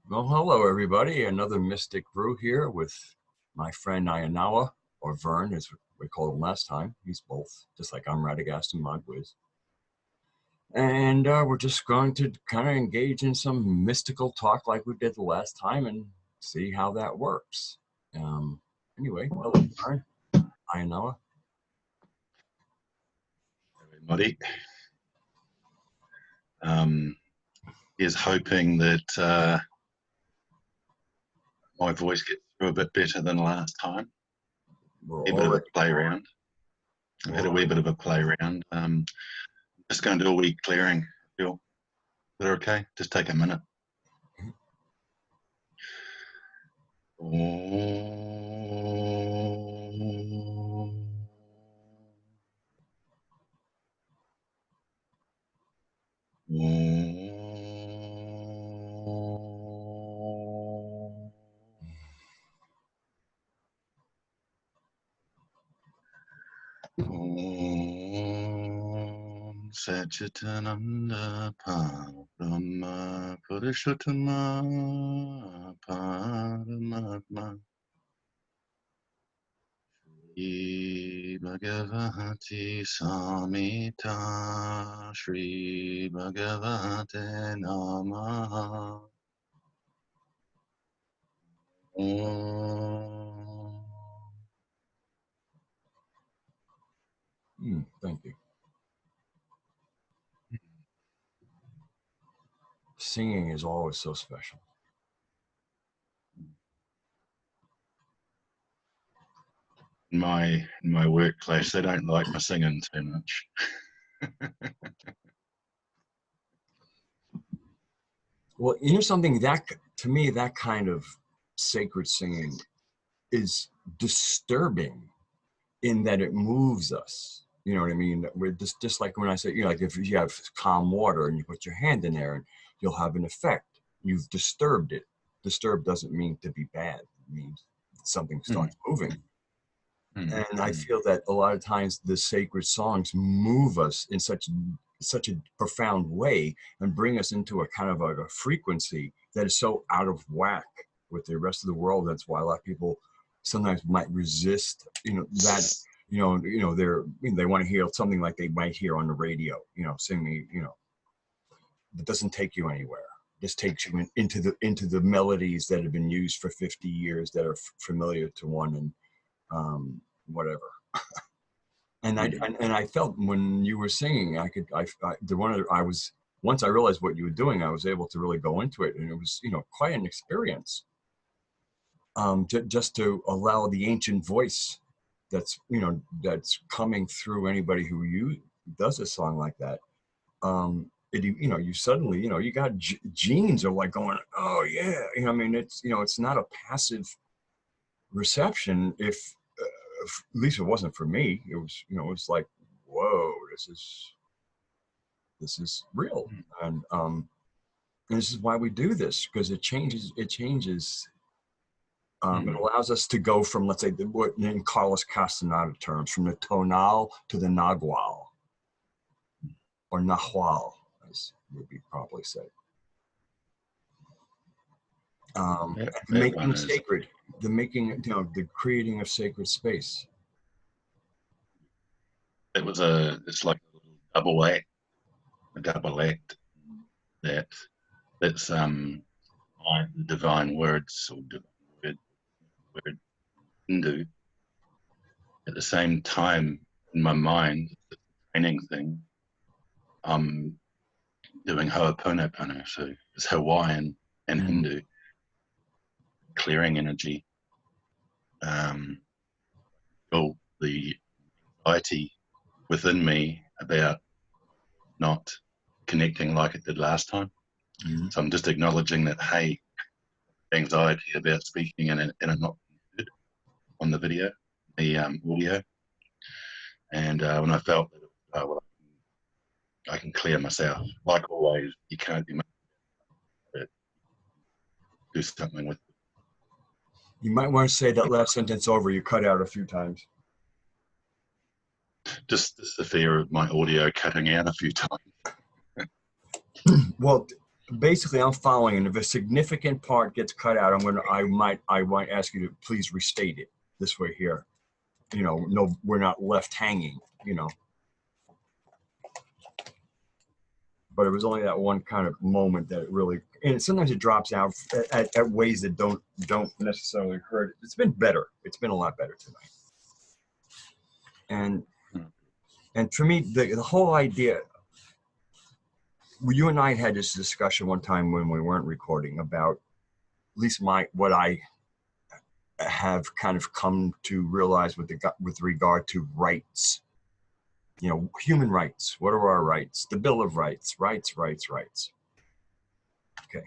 Well, hello, everybody. Another Mystic Brew here with my friend Aianawa, or Vern, as we called him last time. He's both, just like I'm Radagast and Modwiz. And we're just going to kind of engage in some mystical talk like we did the last time and see how that works. Anyway, hello, Vern. Aianawa. Everybody. Is hoping that my voice gets through a bit better than last time. A bit of a play round. I've had a wee bit of a play round. Just going to do a wee clearing. Feel is that okay? Just take a minute. Satchitananda Parama Purushottama Paramatma Shri Bhagavati Samhita Shri Bhagavate Namaha. Thank you. Singing is always so special. In my workplace, they don't like my singing too much. Well, you know something, that to me, that kind of sacred singing is disturbing in that it moves us. You know what I mean? We're just like when I say, you know, like if you have calm water and you put your hand in there and you'll have an effect. You've disturbed it. Disturbed doesn't mean to be bad. It means something starts moving. And I feel that a lot of times the sacred songs move us in such a profound way and bring us into a kind of a frequency that is so out of whack with the rest of the world. That's why a lot of people sometimes might resist, you know, that, they want to hear something like they might hear on the radio, you know, singing, you know, that doesn't take you anywhere. Just takes you into the melodies that have been used for 50 years that are familiar to one, and whatever. And I felt when you were singing, once I realized what you were doing, I was able to really go into it, and it was, you know, quite an experience. Just to allow the ancient voice that's coming through anybody who does a song like that. You suddenly, you got genes are like going, oh yeah, I mean, it's not a passive reception. If at least it wasn't for me. It was, it was like, whoa, this is real. And this is why we do this, because it changes. It allows us to go from, let's say, what in Carlos Castaneda terms, from the tonal to the nagual, or nahual, as would be properly said. Making sacred, the creating of sacred space. It's like a little double act that's the divine words, or word Hindu. At the same time, in my mind, the training thing, I'm doing Ho'oponopono, so it's Hawaiian and Hindu, clearing energy. All the anxiety within me about not connecting like it did last time. So I'm just acknowledging that, hey, anxiety about speaking and it not being good on the video, the audio. And when I felt that, well, I can clear myself. Like always, you can't be do something with it. You might want to say that last sentence over. You cut out a few times. Just the fear of my audio cutting out a few times. Well, basically I'm following, and if a significant part gets cut out, I might ask you to please restate it this way here. You know, no, we're not left hanging, you know. But it was only that one kind of moment that it really, and sometimes it drops out at ways that don't necessarily hurt. It's been better. It's been a lot better tonight. And for me, the whole idea, you and I had this discussion one time when we weren't recording about at least what I have kind of come to realize with regard to rights. You know, human rights. What are our rights? The Bill of Rights. Rights. Okay.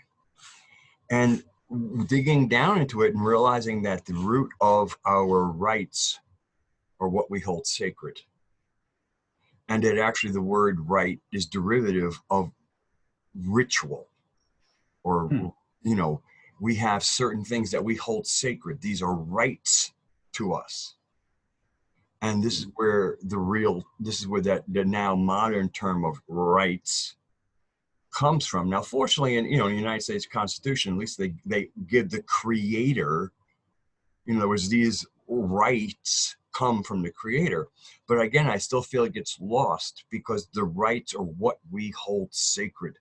And digging down into it and realizing that the root of our rights are what we hold sacred. And that actually the word right is derivative of ritual, or, you know, we have certain things that we hold sacred. These are rights to us. And this is where the now modern term of rights comes from. Now, fortunately, in the United States Constitution, at least they give the creator, in other words, these rights come from the creator. But again, I still feel it gets lost because the rights are what we hold sacred.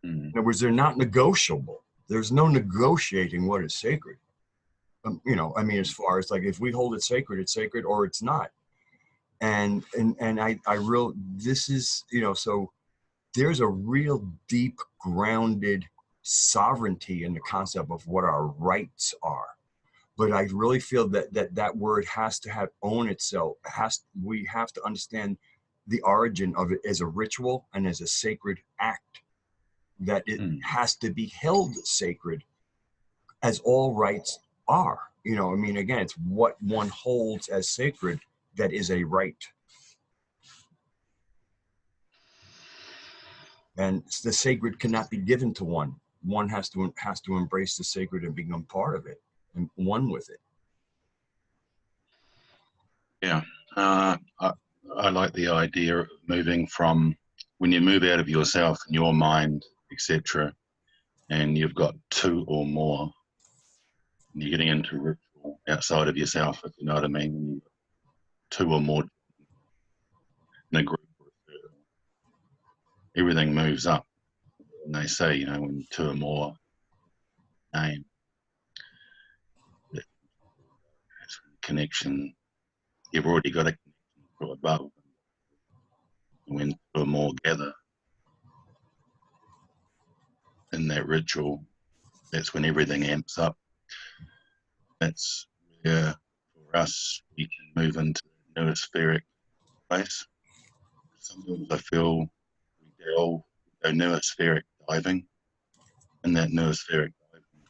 In other words, they're not negotiable. There's no negotiating what is sacred. You know, I mean, as far as like, if we hold it sacred, it's sacred or it's not. And this is, you know, so there's a real deep grounded sovereignty in the concept of what our rights are. But I really feel that word has to own itself. We have to understand the origin of it as a ritual and as a sacred act, that it has to be held sacred, as all rights are. You know, I mean, again, it's what one holds as sacred that is a right. And the sacred cannot be given to one. One has to embrace the sacred and become part of it and one with it. Yeah, I like the idea of moving from, when you move out of yourself and your mind, etc., and you've got two or more, and you're getting into ritual outside of yourself, if you know what I mean. Two or more in a group, everything moves up. And they say, you know, when two or more name, connection, you've already got a connection from above. When two or more gather in that ritual, that's when everything amps up. That's where, for us, we can move into the noospheric place. Sometimes I feel we go noospheric diving. In that noospheric diving,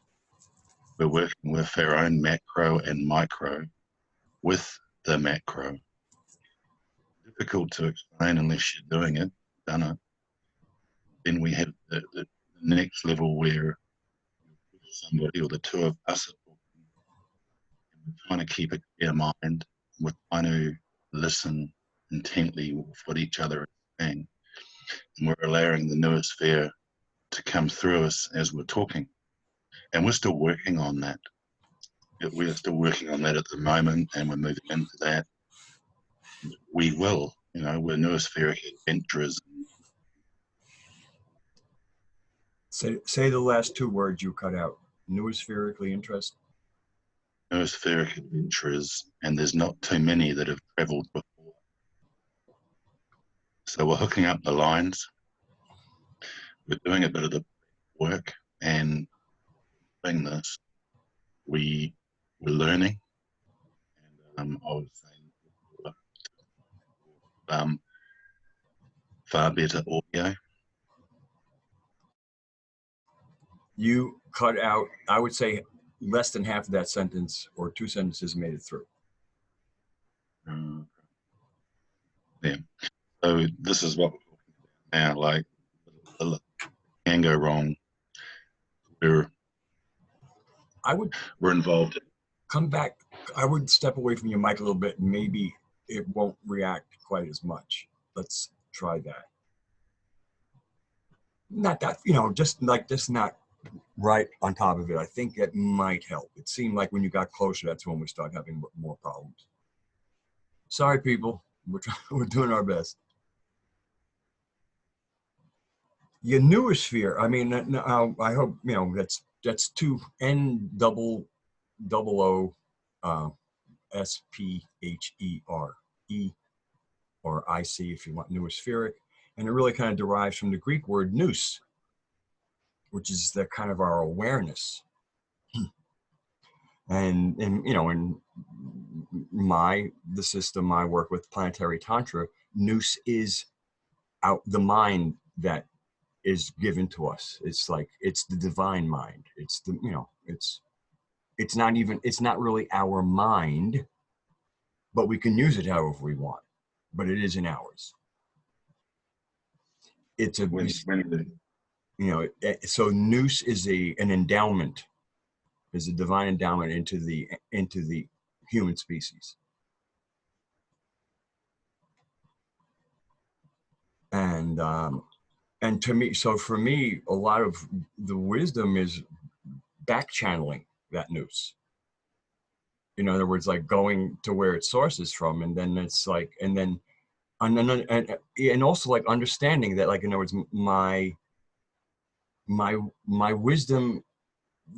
we're working with our own macro and micro with the macro. Difficult to explain unless you're doing it, done it. Then we have the next level where somebody or the two of us are talking, and we're trying to keep a clear mind. We're trying to listen intently with what each other is saying, and we're allowing the noosphere to come through us as we're talking. And we're still working on that. We're still working on that at the moment, and we're moving into that. We will, you know, we're noospheric adventurers. Say the last two words you cut out. Noospherically interested. Noospheric adventurers, and there's not too many that have traveled before. So we're hooking up the lines. We're doing a bit of the work, and doing this, we're learning. And I was saying far better audio. You cut out, I would say, less than half of that sentence, or two sentences made it through. Yeah. So this is what we're talking about now. Like, can go wrong. We're involved. Come back. I would step away from your mic a little bit, and maybe it won't react quite as much. Let's try that. not that, just like this, not right on top of it. I think it might help. It seemed like when you got closer, that's when we start having more problems. Sorry, people. We're doing our best. Your noosphere. I mean, I hope that's two N double O SPHERE or IC if you want noospheric, and it really kind of derives from the Greek word nous, which is the kind of our awareness. And in the system I work with, planetary tantra, nous is out the mind that is given to us. It's like it's the divine mind. It's the it's not really our mind, but we can use it however we want. But it isn't ours. It's a so nous is an endowment, is a divine endowment into the human species. And to me, so for me, a lot of the wisdom is back channeling that nous. In other words, like going to where its source is from, and then it's like, and also like understanding that, like, in other words, my wisdom,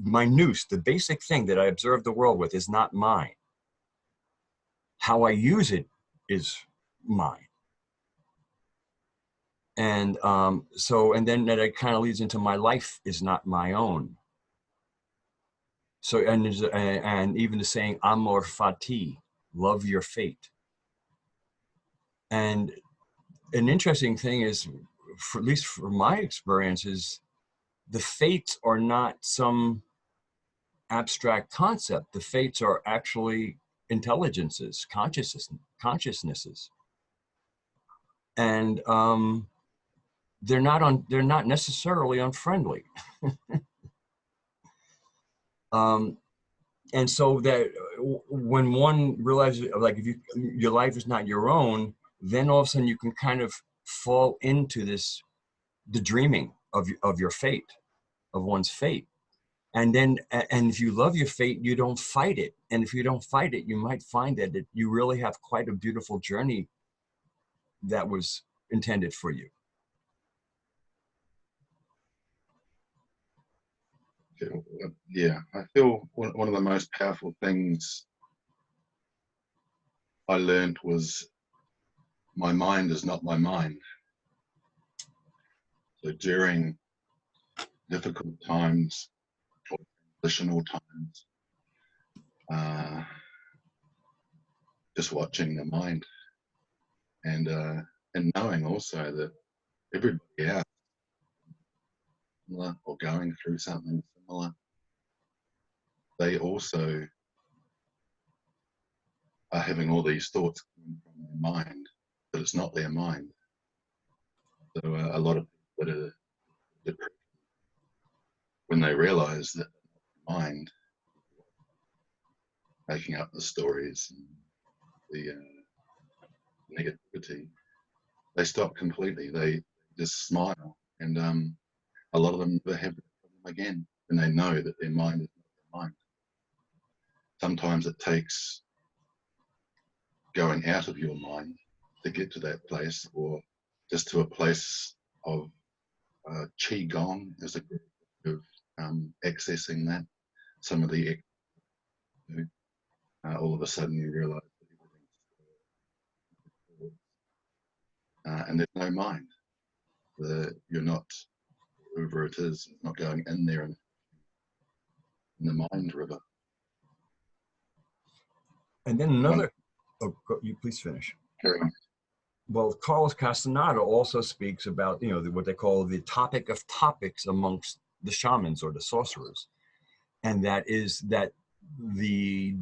my nous, the basic thing that I observe the world with, is not mine. How I use it is mine. And and then that it kind of leads into my life is not my own. So, and even the saying, amor fati, love your fate. And an interesting thing is, at least for my experience, is the fates are not some abstract concept. The fates are actually intelligences, consciousnesses. And they're not necessarily unfriendly. And so that when one realizes, like, if your life is not your own, then all of a sudden you can kind of fall into the dreaming of your fate, of one's fate. And then, and if you love your fate, you don't fight it. And if you don't fight it, you might find that you really have quite a beautiful journey that was intended for you. Yeah, I feel one of the most powerful things I learned was my mind is not my mind. So during difficult times or transitional times, just watching the mind and knowing also that everybody else similar or going through something similar, they also are having all these thoughts coming from their mind, but it's not their mind. So a lot of people that are depressed, when they realize that their mind making up the stories and the negativity, they stop completely. They just smile, and a lot of them never have the problem again, and they know that their mind is not their mind. Sometimes it takes going out of your mind to get to that place, or just to a place of qigong as a group of accessing that. Some of the all of a sudden you realize that everything's and there's no mind. You're not, whoever it is, not going in there in the mind river. And then another, you please finish. Carry on. Well, Carlos Castaneda also speaks about, what they call the topic of topics amongst the shamans or the sorcerers. And that is that the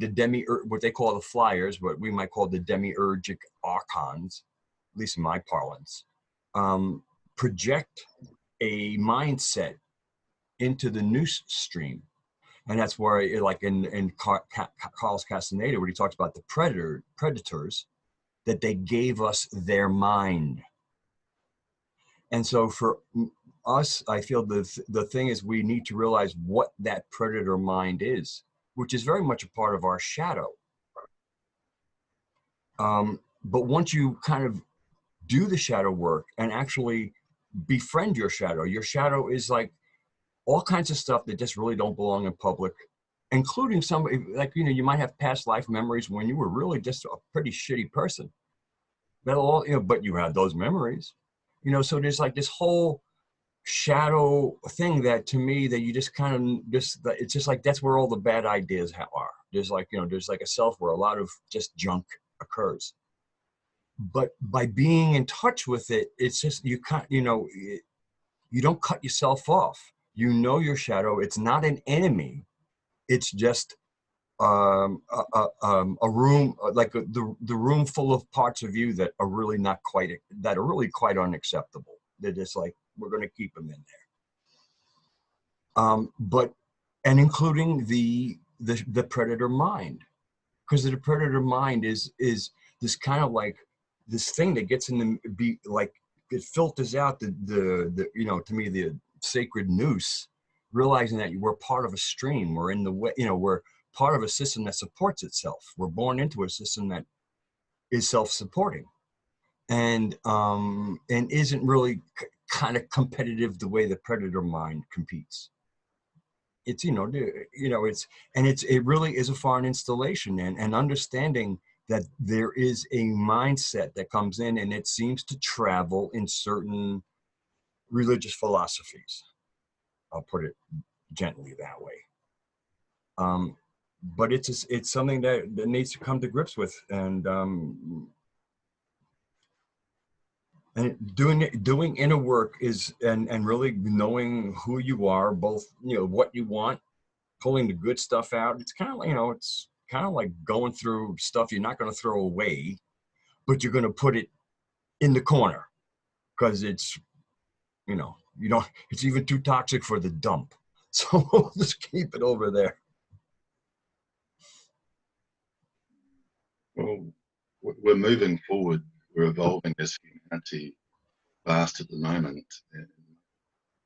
what they call the flyers, what we might call the demiurgic archons, at least in my parlance, project a mindset into the nous stream. And that's where, like in Carlos Castaneda, where he talks about the predators, that they gave us their mind. And so us, I feel the thing is we need to realize what that predator mind is, which is very much a part of our shadow. But once you kind of do the shadow work and actually befriend your shadow is like all kinds of stuff that just really don't belong in public, including somebody like, you know, you might have past life memories when you were really just a pretty shitty person. That'll all, you know, but you had those memories, you know, so there's like this whole shadow thing that to me that you just kind of just, it's just like, that's where all the bad ideas are. There's like, you know, there's like a self where a lot of just junk occurs. But by being in touch with it, it's just, you can't, you know, you don't cut yourself off. You know your shadow. It's not an enemy. It's just a room, like the room full of parts of you that are really not quite, that are really quite unacceptable. They're just like, we're going to keep them in there. But, and including the predator mind, because the predator mind is this kind of like this thing that gets in the, be like, it filters out the you know, to me, the sacred noose, realizing that we're part of a stream, we're in the way, you know, we're part of a system that supports itself. We're born into a system that is self-supporting and isn't really kind of competitive the way the predator mind competes. It's, you know, it's, and it really is a foreign installation, and understanding that there is a mindset that comes in and it seems to travel in certain religious philosophies. I'll put it gently that way. But it's something that needs to come to grips with, and doing inner work is, and really knowing who you are, both, you know, what you want, pulling the good stuff out. It's kind of, you know, it's kind of like going through stuff you're not going to throw away, but you're going to put it in the corner because it's, you know, you don't, it's even too toxic for the dump. So we'll just keep it over there. Well, we're moving forward. We're evolving as humanity fast at the moment, and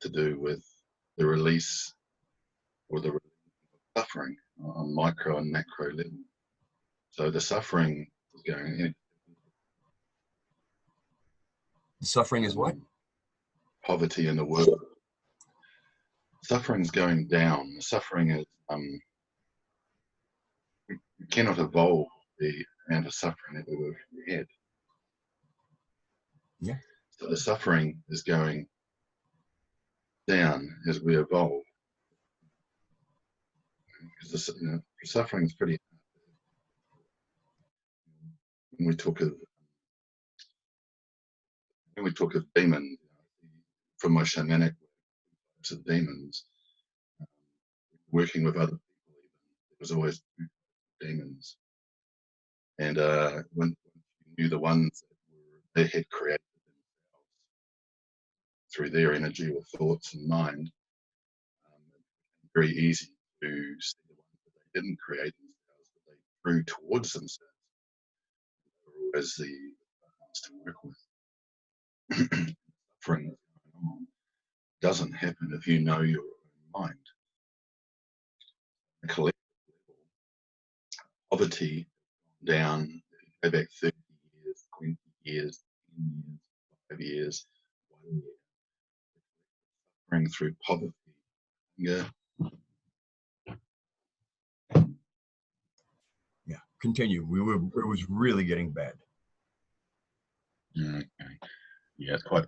to do with the release or the suffering on micro and macro level. So the suffering is going in. The suffering is what? Poverty in the world. Suffering is going down. Suffering is you cannot evolve the amount of suffering that we had. Yeah. So the suffering is going down as we evolve. Because you know, suffering is pretty hard. When we talk of demons, from my shamanic types of demons, working with other people, even, there was always demons. And when you knew the ones that they had created themselves through their energy or thoughts and mind, very easy to see the ones that they didn't create themselves, but they drew towards themselves. They were always the ones to work with. Suffering that's going on doesn't happen if you know your own mind. A collective level, poverty down, if you go back 30 years, 20 years, 10 years, 5 years, 1 year, suffering through poverty, hunger. Yeah, continue. It was really getting bad. Okay. Yeah, it's quite.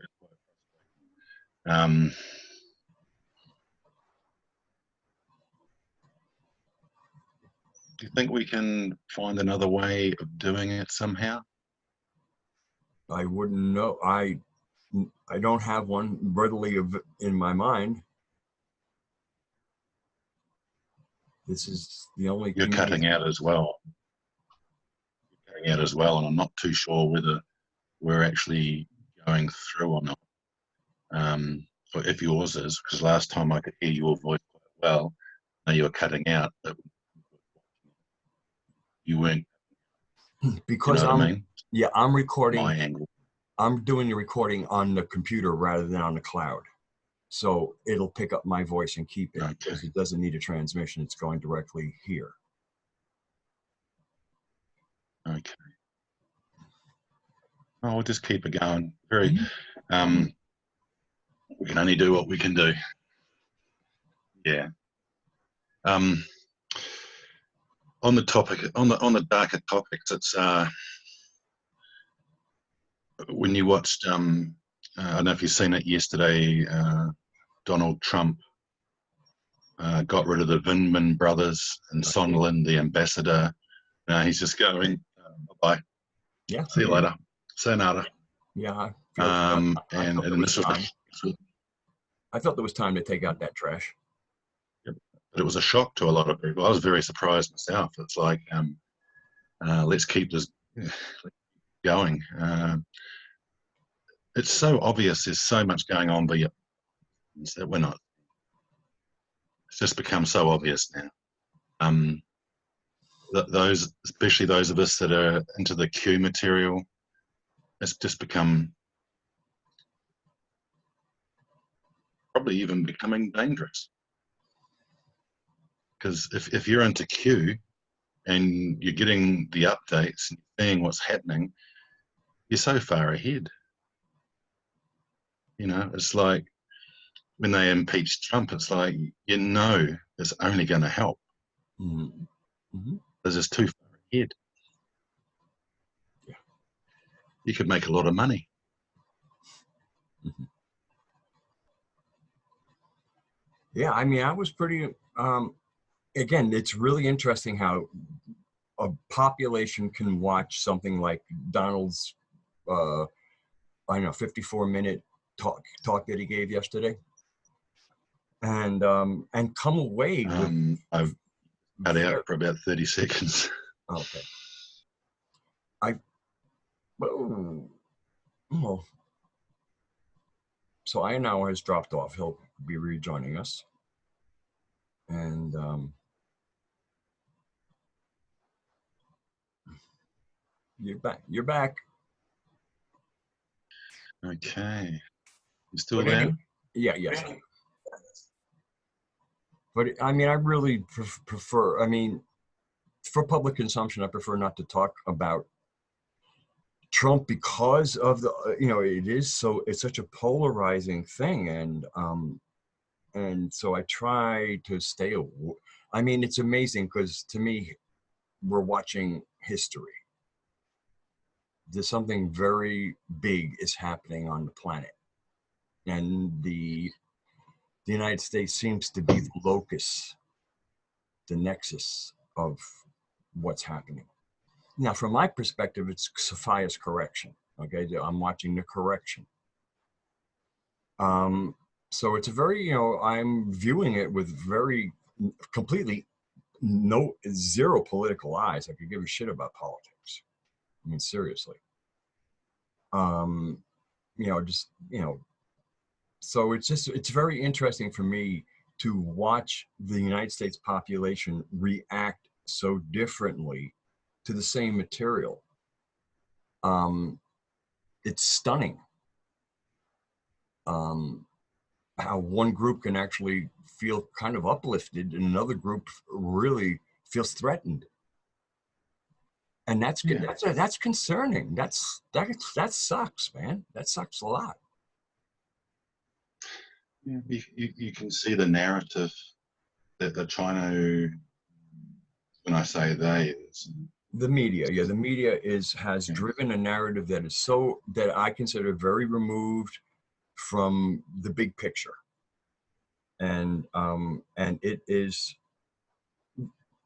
Do you think we can find another way of doing it somehow? I wouldn't know. I don't have one readily in my mind. This is the only You're cutting out as well. You're cutting out as well, and I'm not too sure whether we're actually going through or not. Or if yours is, because last time I could hear your voice quite well. Now you were cutting out. But you weren't. because you know what I mean? Yeah, I'm recording. My angle. I'm doing the recording on the computer rather than on the cloud. So it'll pick up my voice and keep it Okay. because it doesn't need a transmission. It's going directly here. Okay. Oh, we'll just keep it going. Very, we can only do what we can do. Yeah. On the topic, on the darker topics, it's when you watched, I don't know if you've seen it yesterday, Donald Trump got rid of the Vindman brothers and Sondland, the ambassador. He's just going, bye-bye. Yeah. See you later. Sayonara. Yeah. And this was I felt there was time to take out that trash. But it was a shock to a lot of people. I was very surprised myself. It's like, let's keep this going. It's so obvious. There's so much going on, but that we're not. It's just become so obvious now. Those, especially those of us that are into the Q material, it's just become probably even becoming dangerous. Because if you're into Q and you're getting the updates and seeing what's happening, you're so far ahead. You know, it's like when they impeached Trump, it's like, you know, it's only going to help. Mm-hmm. It's just too far ahead. Yeah. You could make a lot of money. Mm-hmm. Yeah, I mean, I was pretty, again, it's really interesting how a population can watch something like Donald's, I don't know, 54-minute talk that he gave yesterday, and come away with. I've cut out for about 30 seconds. Okay. Well, so Aianawa has dropped off. He'll be rejoining us, and you're back. You're back. Okay. You still there? Yeah, yes. But I mean, I really prefer, I mean, for public consumption, I prefer not to talk about Trump because of the, it's such a polarizing thing. And so I try to stay, I mean, it's amazing because to me, we're watching history. There's something very big is happening on the planet. And the United States seems to be the locus, the nexus of what's happening. Now, from my perspective, it's Sophia's correction. Okay, I'm watching the correction. So it's a very, I'm viewing it with very completely zero political eyes. I could give a shit about politics. I mean, seriously. So it's very interesting for me to watch the United States population react so differently to the same material. It's stunning how one group can actually feel kind of uplifted and another group really feels threatened. And that's good. Yeah. That's concerning. That sucks, man. That sucks a lot. Yeah, you can see the narrative that they're trying to, when I say they, the media, the media has driven a narrative that is that I consider very removed from the big picture, and it is,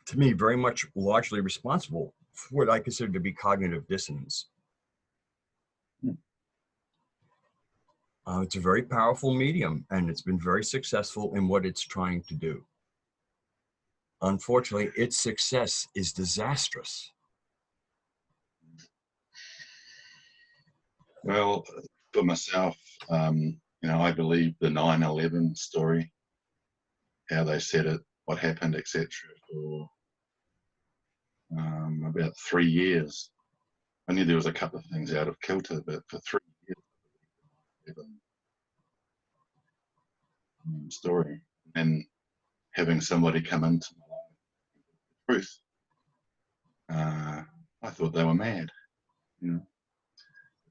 to me, very much largely responsible for what I consider to be cognitive dissonance. It's a very powerful medium, and it's been very successful in what it's trying to do. Unfortunately, its success is disastrous. Well, for myself, I believe the 9/11 story, how they said it, what happened, etc., for about 3 years. I knew there was a couple of things out of kilter, but for 3 years, story, and having somebody come into my life with the truth, I thought they were mad, you know.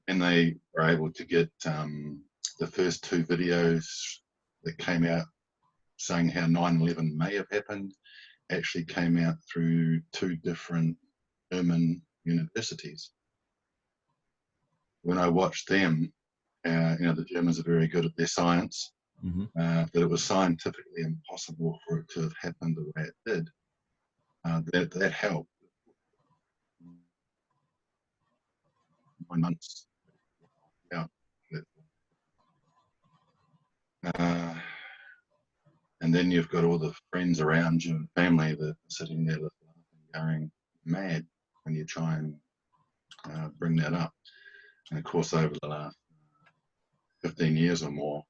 And they were able to get the first two videos that came out saying how 9/11 may have happened actually came out through two different German universities. When I watched them, you know, the Germans are very good at their science, that it was scientifically impossible for it to have happened the way it did. That helped. 9 months out. And then you've got all the friends around you and family that are sitting there going mad when you try and bring that up. And of course, over the last 15 years or more,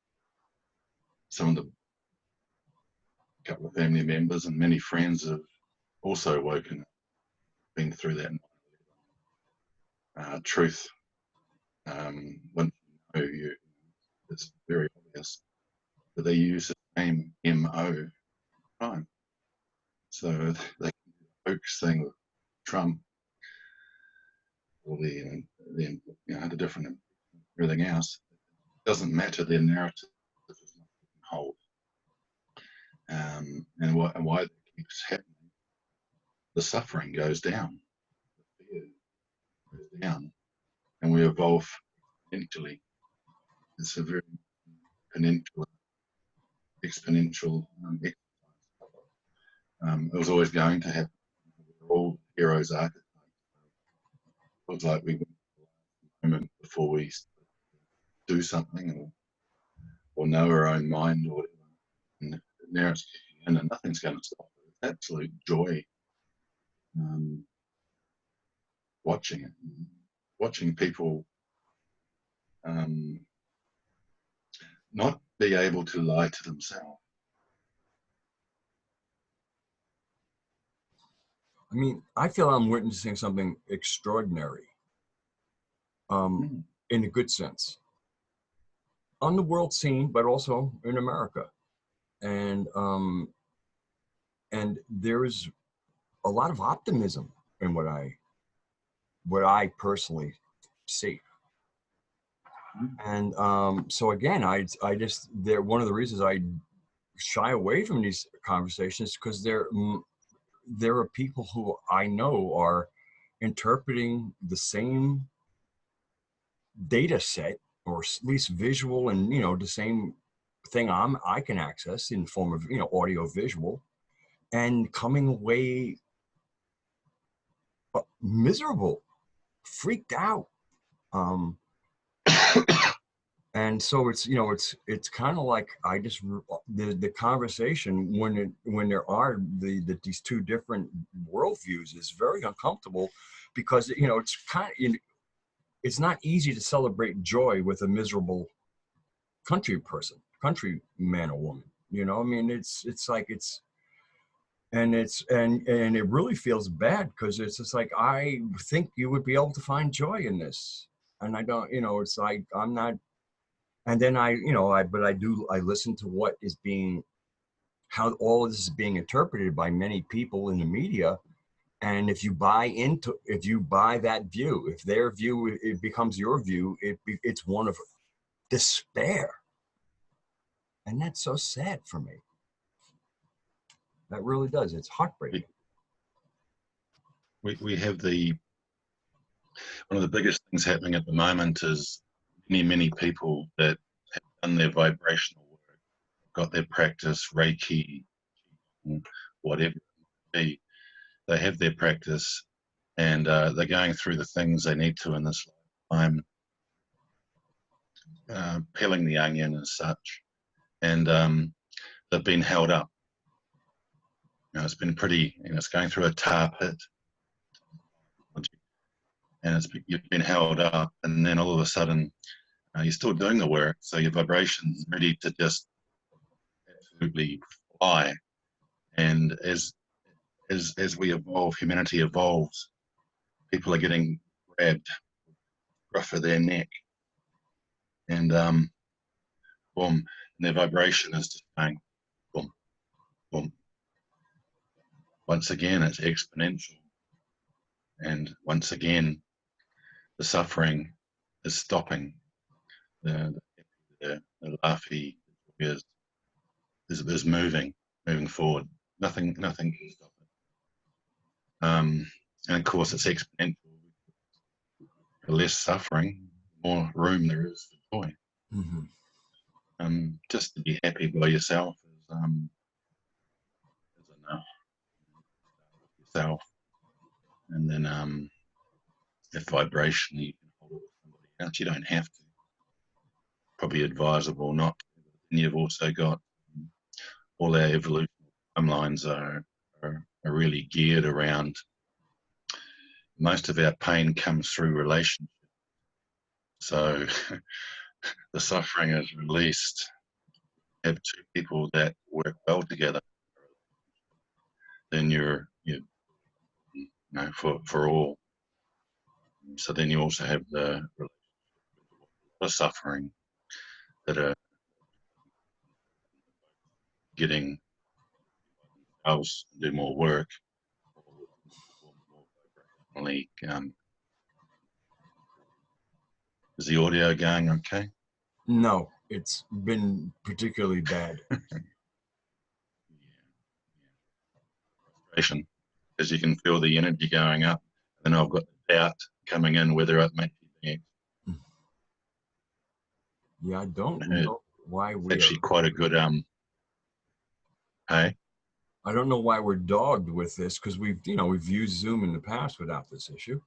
some of the couple of family members and many friends have also woken up, been through that truth. Once you know, it's very obvious that they use the same MO time. So they can do the hoax thing with Trump, or the different everything else. It doesn't matter, their narrative is not hold. And why that keeps happening, the suffering goes down, the fear goes down, and we evolve exponentially. It's a very exponential exercise. It was always going to happen. We're all heroes' archetypes. It was like we went to the moment before we do something or know our own mind or whatever. And now it's kicking in and nothing's going to stop it. It's absolute joy watching it, watching people not be able to lie to themselves. I mean, I feel I'm witnessing something extraordinary, in a good sense, on the world scene, but also in America. And there is a lot of optimism in what I personally see. And so again, I just, one of the reasons I shy away from these conversations because there are people who I know are interpreting the same data set, or at least visual, and the same thing I can access in the form of audio visual, and coming away miserable, freaked out. And so it's kind of like I just the conversation when there are these two different worldviews is very uncomfortable, because it's kind of it's not easy to celebrate joy with a miserable country man or woman. I mean, it's like and it really feels bad, because it's just like, I think you would be able to find joy in this, and I don't. It's like I'm not. And then I listen to how all of this is being interpreted by many people in the media. And if you buy that view, if their view, it becomes your view, it's one of despair. And that's so sad for me. That really does. It's heartbreaking. We have one of the biggest things happening at the moment is many people that have done their vibrational work, got their practice, Reiki, whatever it may be. They have their practice, and they're going through the things they need to in this lifetime, peeling the onion as such, and they've been held up. It's been pretty, it's going through a tar pit, and you've been held up, and then all of a sudden you're still doing the work, so your vibration's ready to just absolutely fly. And as we evolve, humanity evolves, people are getting grabbed, rough of their neck, and boom, their vibration is just going boom, boom. Once again, it's exponential. And once again, the suffering is stopping. The laughy is moving forward. Nothing can stop it. And of course, it's exponential. The less suffering, the more room there is for joy. Just to be happy by yourself is enough. Yourself, and then if vibration you can hold it with somebody else, you don't have to. Probably advisable not. And you've also got all our evolutionary timelines are really geared around. Most of our pain comes through relationship. So the suffering is released. Have two people that work well together, then you're you know for all. So then you also have the suffering that are getting themselves to do more work, more vibrationally. Is the audio going okay? No, it's been particularly bad. Frustration, because you can feel the energy going up, and I've got the doubt coming in whether it makes you think. Yeah, I don't know why it's actually quite a good hey. I don't know why we're dogged with this, because we've used Zoom in the past without this issue.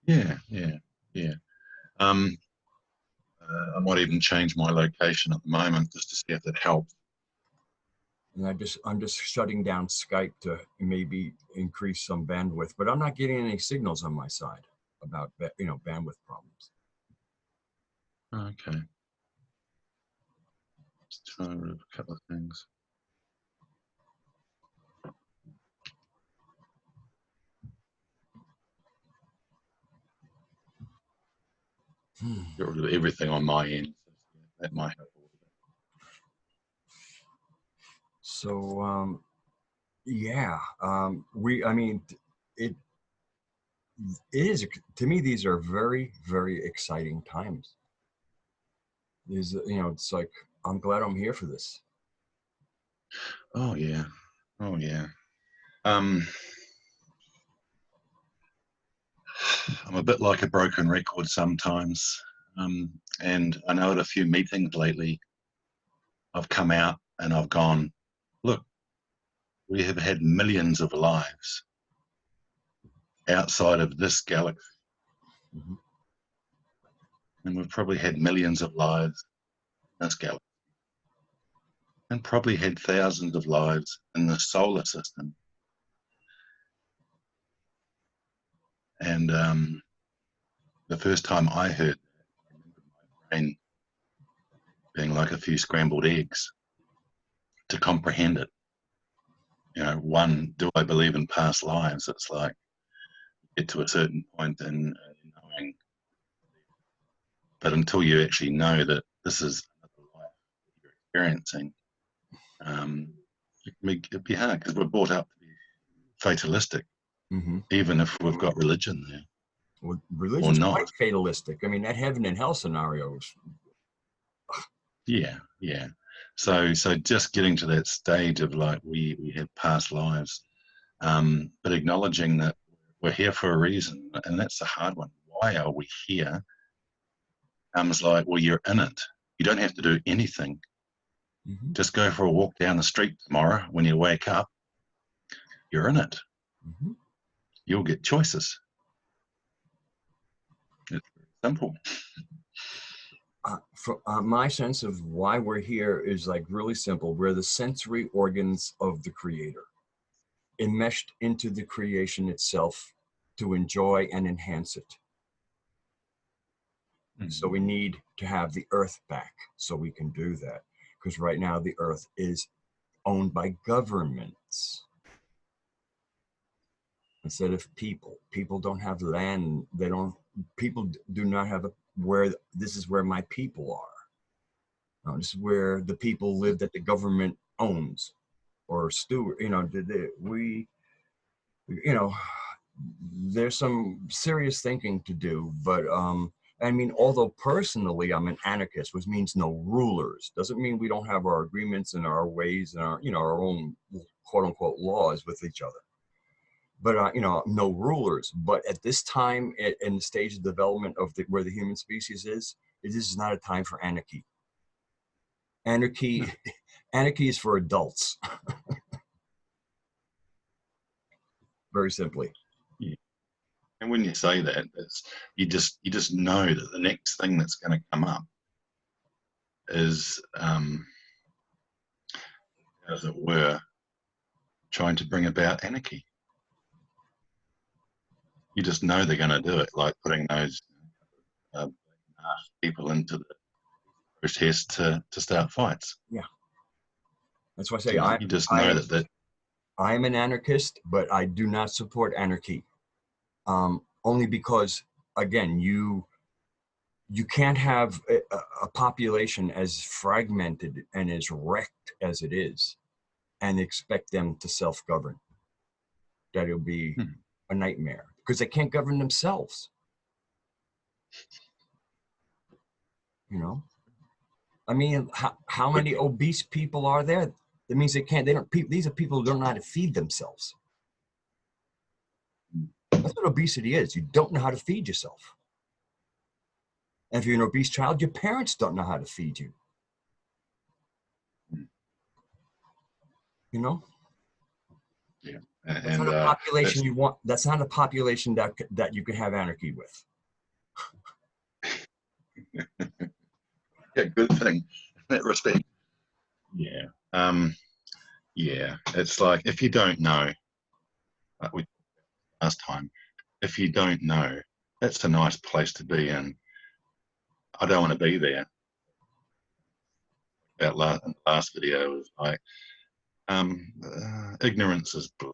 Yeah. I might even change my location at the moment just to see if that helps. And I'm just shutting down Skype to maybe increase some bandwidth, but I'm not getting any signals on my side about bandwidth problems. Okay. Just trying to remove a couple of things. Get rid of everything on my end. That might help a little bit. So yeah, I mean, it is, to me, these are very, very exciting times. It's like, I'm glad I'm here for this. Oh yeah. I'm a bit like a broken record sometimes. And I know at a few meetings lately, I've come out and I've gone, look, we have had millions of lives outside of this galaxy. And we've probably had millions of lives in this galaxy. And probably had thousands of lives in the solar system. And the first time I heard that, I remember my brain being like a few scrambled eggs to comprehend it. One, do I believe in past lives? It's like get to a certain point in knowing, but until you actually know that this is another life that you're experiencing, it'd be hard because we're brought up to be fatalistic, even if we've got religion there. Well, religion's quite fatalistic. I mean, that heaven and hell scenario is... Yeah. So just getting to that stage of like we have past lives, but acknowledging that we're here for a reason, and that's the hard one. Why are we here? Comes like, well, you're in it. You don't have to do anything. Just go for a walk down the street tomorrow when you wake up. You're in it. You'll get choices. It's simple. My sense of why we're here is like really simple. We're the sensory organs of the Creator, enmeshed into the creation itself to enjoy and enhance it. So we need to have the earth back so we can do that. Because right now the earth is owned by governments instead of people. People don't have land. People do not have where this is where my people are. This is where the people live that the government owns or steward. You know, there's some serious thinking to do, but I mean, although personally I'm an anarchist, which means no rulers, doesn't mean we don't have our agreements and our ways and our, our own quote unquote laws with each other. But no rulers. But at this time, in the stage of development of where the human species is, this is not a time for anarchy. Anarchy, anarchy is for adults. Very simply. Yeah. And when you say that, you just know that the next thing that's going to come up is, as it were, trying to bring about anarchy. You just know they're going to do it, like putting those people into the protest to start fights. Yeah, that's why I say you just know that I'm an anarchist, but I do not support anarchy. Only because, again, you can't have a population as fragmented and as wrecked as it is and expect them to self-govern. That'll be a nightmare because they can't govern themselves. I mean, how many obese people are there? That means these are people who don't know how to feed themselves. That's what obesity is. You don't know how to feed yourself. And if you're an obese child, your parents don't know how to feed you. Yeah. That's not a population you want. That's not a population that you can have anarchy with. Yeah, good thing in that respect. Yeah. Yeah. It's like, if you don't know, like we last time, if you don't know, that's a nice place to be in. I don't want to be there. That last video was like, ignorance is bliss.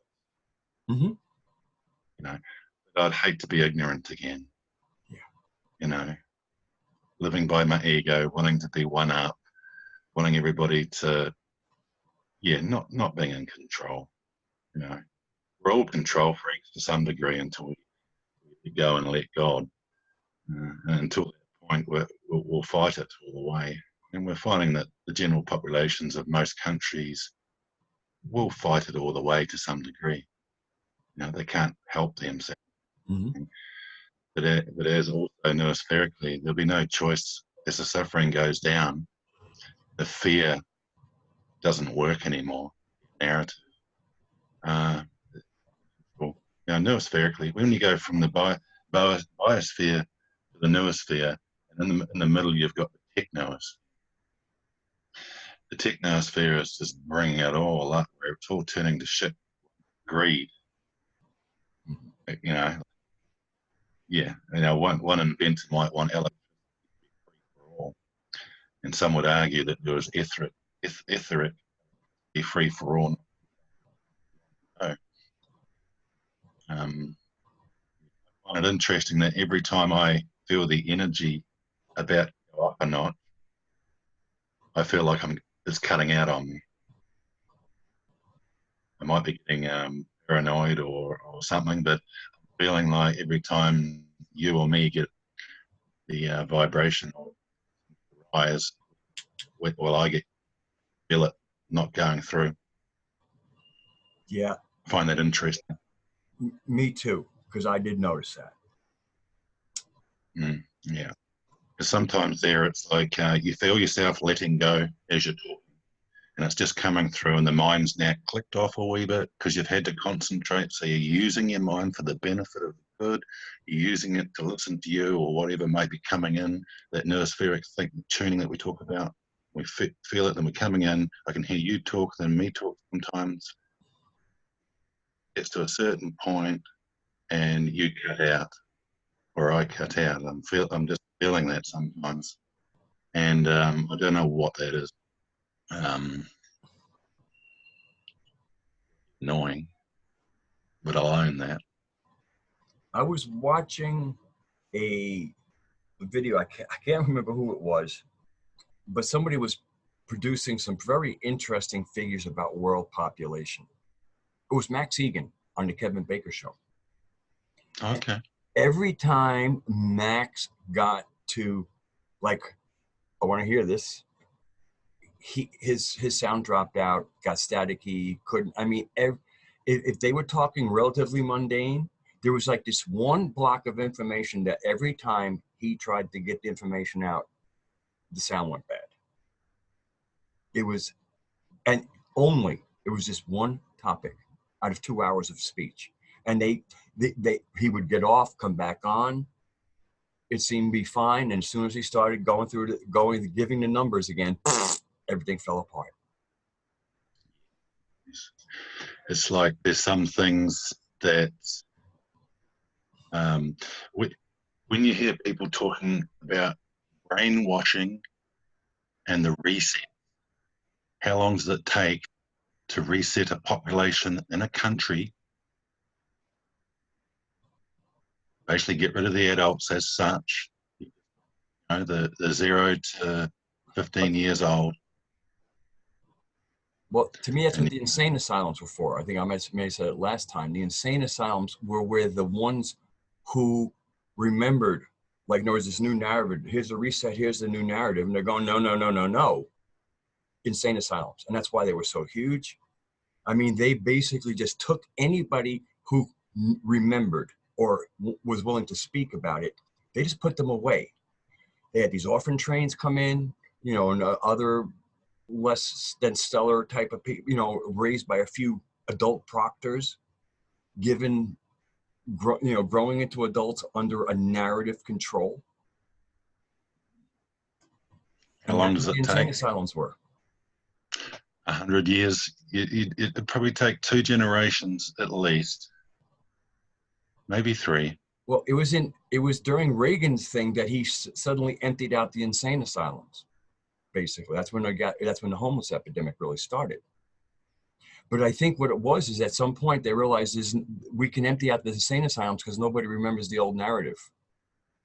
I'd hate to be ignorant again. Yeah. Living by my ego, wanting to be one up, wanting everybody to, not being in control. We're all control freaks to some degree until we go and let God. And until that point, we'll fight it all the way. And we're finding that the general populations of most countries will fight it all the way to some degree. They can't help themselves. But as also noospherically, there'll be no choice as the suffering goes down. The fear doesn't work anymore. Narrative. Noospherically, when you go from the biosphere to the noosphere, and in the middle you've got the technos. The technosphere is just bringing it all up, where it's all turning to shit, greed. One inventor might want electricity for all, and some would argue that there was etheric be free for all. No. I find it interesting that every time I feel the energy about to go up a notch, I feel like it's cutting out on me. I might be getting paranoid or something, but I'm feeling like every time you or me get the vibration or rise, well, I feel it not going through. Yeah. I find that interesting. Me too, because I did notice that. Yeah. Because sometimes it's like you feel yourself letting go as you're talking, and it's just coming through, and the mind's now clicked off a wee bit because you've had to concentrate. So you're using your mind for the benefit of the good. You're using it to listen to you or whatever might be coming in, that noospheric tuning that we talk about. We feel it, then we're coming in. I can hear you talk, then me talk sometimes. It's to a certain point, and you cut out, or I cut out. I'm just feeling that sometimes, and I don't know what that is. Annoying, but I'll own that. I was watching a video. I can't remember who it was, but somebody was producing some very interesting figures about world population. It was Max Egan on the Kevin Baker Show. Okay. Every time Max got to, like, I want to hear this, his sound dropped out, got staticky, couldn't. I mean, if they were talking relatively mundane, there was like this one block of information that every time he tried to get the information out, the sound went bad. It was, and only, it was just one topic out of 2 hours of speech. And he would get off, come back on. It seemed to be fine. And as soon as he started giving the numbers again, everything fell apart. It's like there's some things that when you hear people talking about brainwashing and the reset, how long does it take to reset a population in a country? Basically get rid of the adults as such, you know, the 0 to 15 years old. Well, to me, that's what the insane asylums were for. I think I may have said it last time. The insane asylums were where the ones who remembered, like, there was this new narrative. Here's the reset. Here's the new narrative. And they're going, no, no, no, no, no. Insane asylums. And that's why they were so huge. I mean, they basically just took anybody who remembered or was willing to speak about it. They just put them away. They had these orphan trains come in, you know, and other less than stellar type of people, you know, raised by a few adult proctors, given, growing into adults under a narrative control. How long does it take? Insane asylums were 100 years. It'd probably take 2 generations at least, maybe 3. Well, it was during Reagan's thing that he suddenly emptied out the insane asylums. Basically, that's when the homeless epidemic really started. But I think what it was is at some point they realized we can empty out the insane asylums because nobody remembers the old narrative.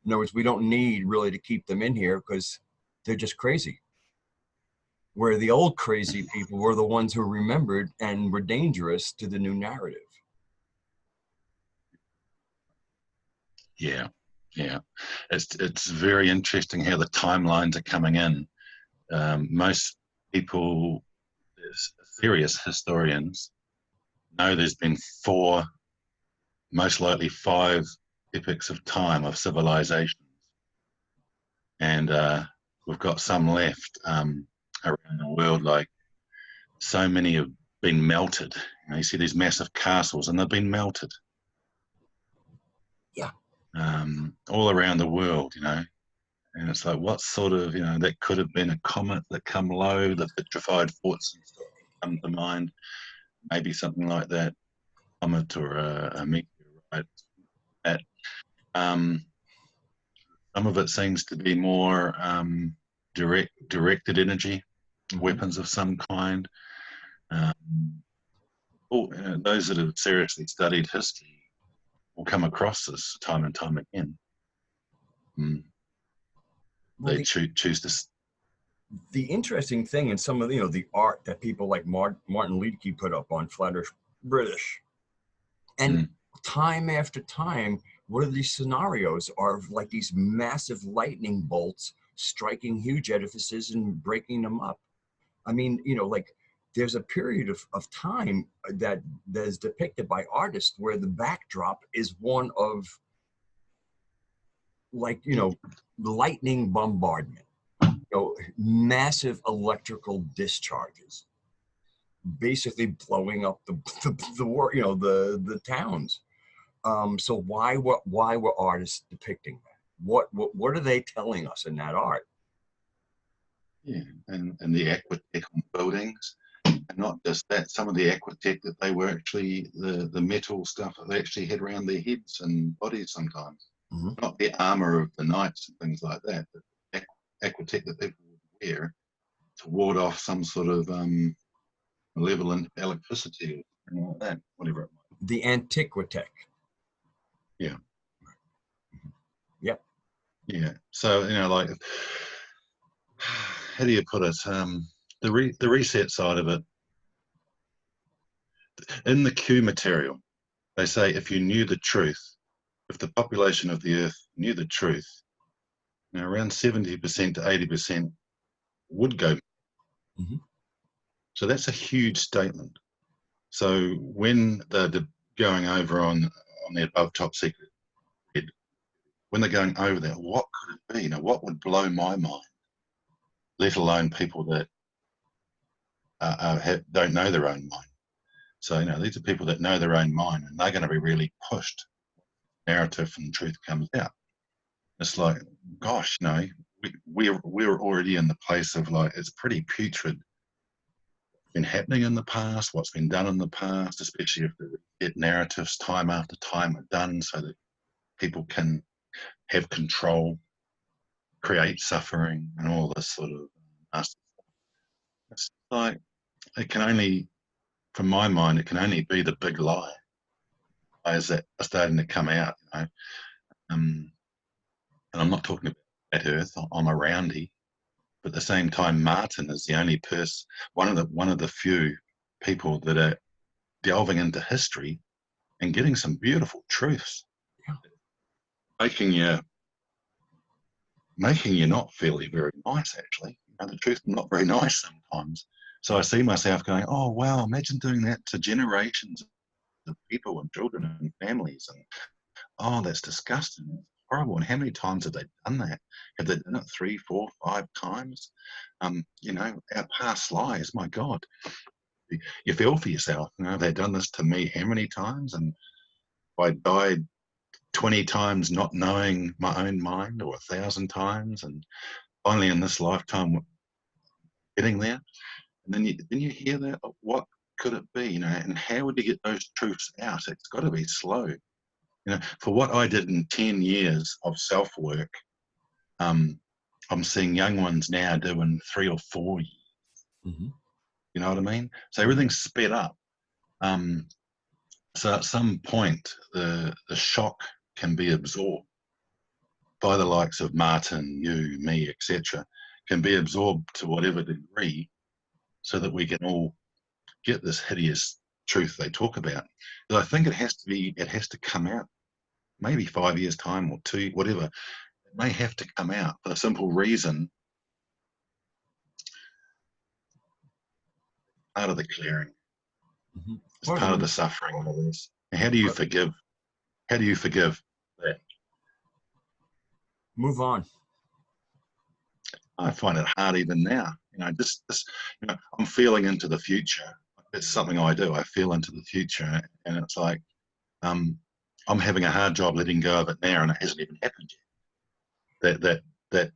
In other words, we don't need really to keep them in here because they're just crazy. Where the old crazy people were the ones who remembered and were dangerous to the new narrative. Yeah, yeah. It's very interesting how the timelines are coming in. Most people, serious historians, know there's been 4, most likely 5 epochs of time of civilizations. And we've got some left around the world, like so many have been melted. You see these massive castles and they've been melted. Yeah. All around the world, and it's like, what sort of, that could have been a comet that come low, the vitrified forts and stuff come to mind, maybe something like that, comet or a meteorite. Some of it seems to be more directed energy, weapons of some kind. Those that have seriously studied history will come across this time and time again. They choose to. The interesting thing in some of the art that people like Martin Liedtke put up on Flat Earth British, and time after time, what are these scenarios are like these massive lightning bolts striking huge edifices and breaking them up. I mean, like there's a period of time that is depicted by artists where the backdrop is one of, like, lightning bombardment, massive electrical discharges, basically blowing up the towns. So why were artists depicting that? What are they telling us in that art? Yeah, and the aquitect buildings, and not just that, some of the aquitect that they were actually the metal stuff that they actually had around their heads and bodies sometimes. Not the armor of the knights and things like that, but aquitect that people would wear to ward off some sort of malevolent electricity or something like that, whatever it might be. The antiquitect. Yeah. Yep. Yeah. So, like, how do you put it? The reset side of it, in the Q material, they say if you knew the truth, if the population of the earth knew the truth, around 70% to 80% would go. Mm-hmm. So that's a huge statement. So when they're going over on the above top secret, when they're going over that, what could it be? What would blow my mind, let alone people that don't know their own mind. So, these are people that know their own mind, and they're going to be really pushed. Narrative and truth comes out. It's like, gosh, we're already in the place of like, it's pretty putrid. What's been happening in the past, what's been done in the past, especially if the narratives time after time are done so that people can have control, create suffering, and all this sort of nasty stuff. It's like, it can only, from my mind, it can only be the big lie lies that are starting to come out. And I'm not talking about at Earth. I'm a roundie, but at the same time, Martin is the only person, one of the few people that are delving into history and getting some beautiful truths, making you not feel very nice. Actually, the truth is not very nice sometimes. So I see myself going, oh wow, imagine doing that to generations of people and children and families, and oh, that's disgusting. That's horrible. And how many times have they done that? Have they done it 3, 4, 5 times? Our past lives, my God. You feel for yourself. They've done this to me how many times? And I died 20 times not knowing my own mind, or 1,000 times. And finally in this lifetime, getting there. And then you hear that, what could it be? And how would you get those truths out? It's got to be slow. For what I did in 10 years of self-work, I'm seeing young ones now doing 3 or 4 years. Mm-hmm. You know what I mean? So everything's sped up. So at some point, the shock can be absorbed by the likes of Martin, you, me, etc., can be absorbed to whatever degree, so that we can all get this hideous truth they talk about. But I think it has to come out. Maybe 5 years' time or 2, whatever. It may have to come out for the simple reason, part of the clearing. Mm-hmm. It's part of the suffering of this. How do you forgive? How do you forgive that? Move on. I find it hard even now. I'm feeling into the future. It's something I do. I feel into the future, and it's like, I'm having a hard job letting go of it now, and it hasn't even happened yet. That.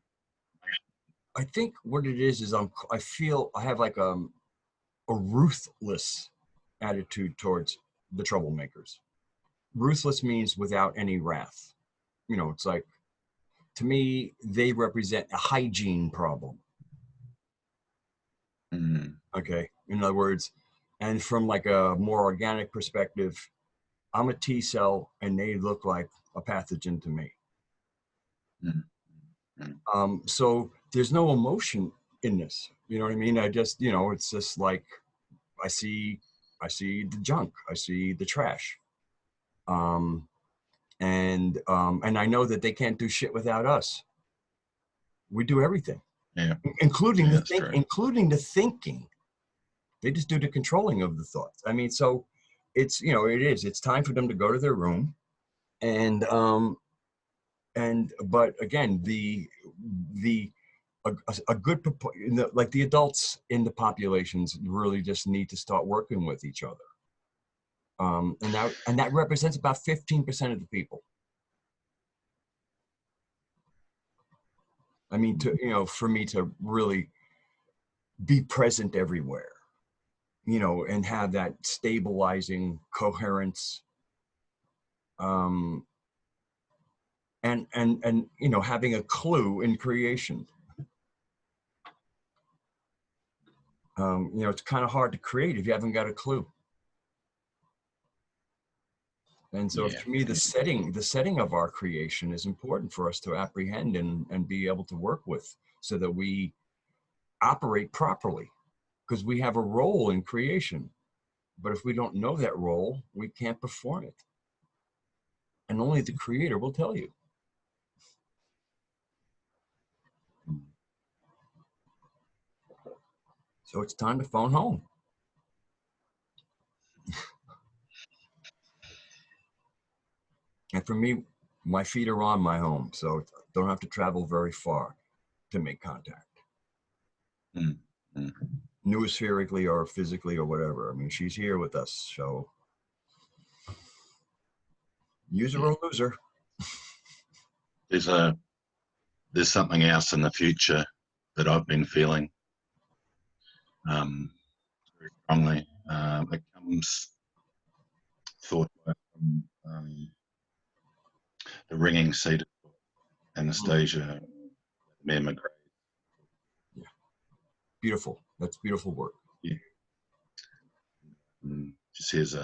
I think what it is I feel I have like a ruthless attitude towards the troublemakers. Ruthless means without any wrath. It's like, to me, they represent a hygiene problem. Mm. Okay. In other words, and from like a more organic perspective, I'm a T cell and they look like a pathogen to me. Mm. Mm. So there's no emotion in this. You know what I mean? I just, it's just like, I see the junk, I see the trash. And I know that they can't do shit without us. We do everything. Yeah. Including the thinking. They just do the controlling of the thoughts. I mean, so it's, it's time for them to go to their room. But again, a good, like the adults in the populations really just need to start working with each other. And that represents about 15% of the people. I mean, for me to really be present everywhere, and have that stabilizing coherence, and having a clue in creation. It's kind of hard to create if you haven't got a clue. And so for me, the setting of our creation is important for us to apprehend and be able to work with, so that operate properly, because we have a role in creation. But if we don't know that role, we can't perform it. And only the creator will tell you. So it's time to phone home. And for me, my feet are on my home, so don't have to travel very far to make contact. Mm-hmm. Noospherically or physically or whatever. I mean, she's here with us, so user or loser. There's something else in the future that I've been feeling very strongly. It comes thought from the ringing seed of Anastasia Mema. Yeah. Beautiful. That's beautiful work. Yeah. She says,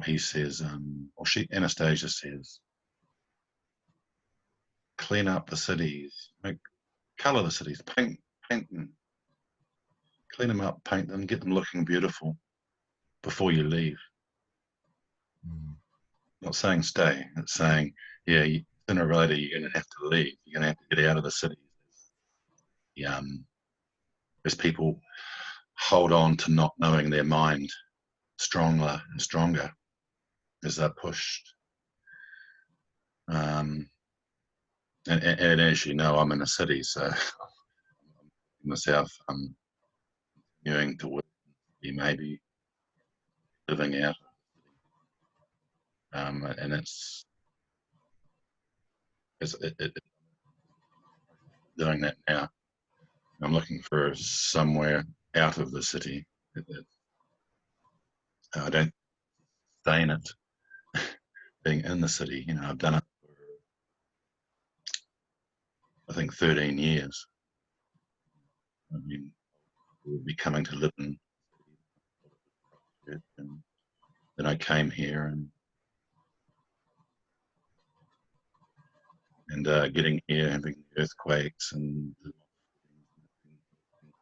he says, or Anastasia says, clean up the cities, colour the cities, paint them, clean them up, paint them, get them looking beautiful before you leave. Not saying stay, it's saying, yeah, sooner or later you're going to have to leave. You're going to have to get out of the cities. As people hold on to not knowing their mind stronger and stronger as they're pushed. And as you know, I'm in a city, so in the south, I'm continuing to work, maybe living out. And it's doing that now. I'm looking for somewhere out of the city. I don't stay in it. Being in the city, I've done it for, I think, 13 years. I mean, we'll be coming to live in, and then I came here and getting here, having earthquakes and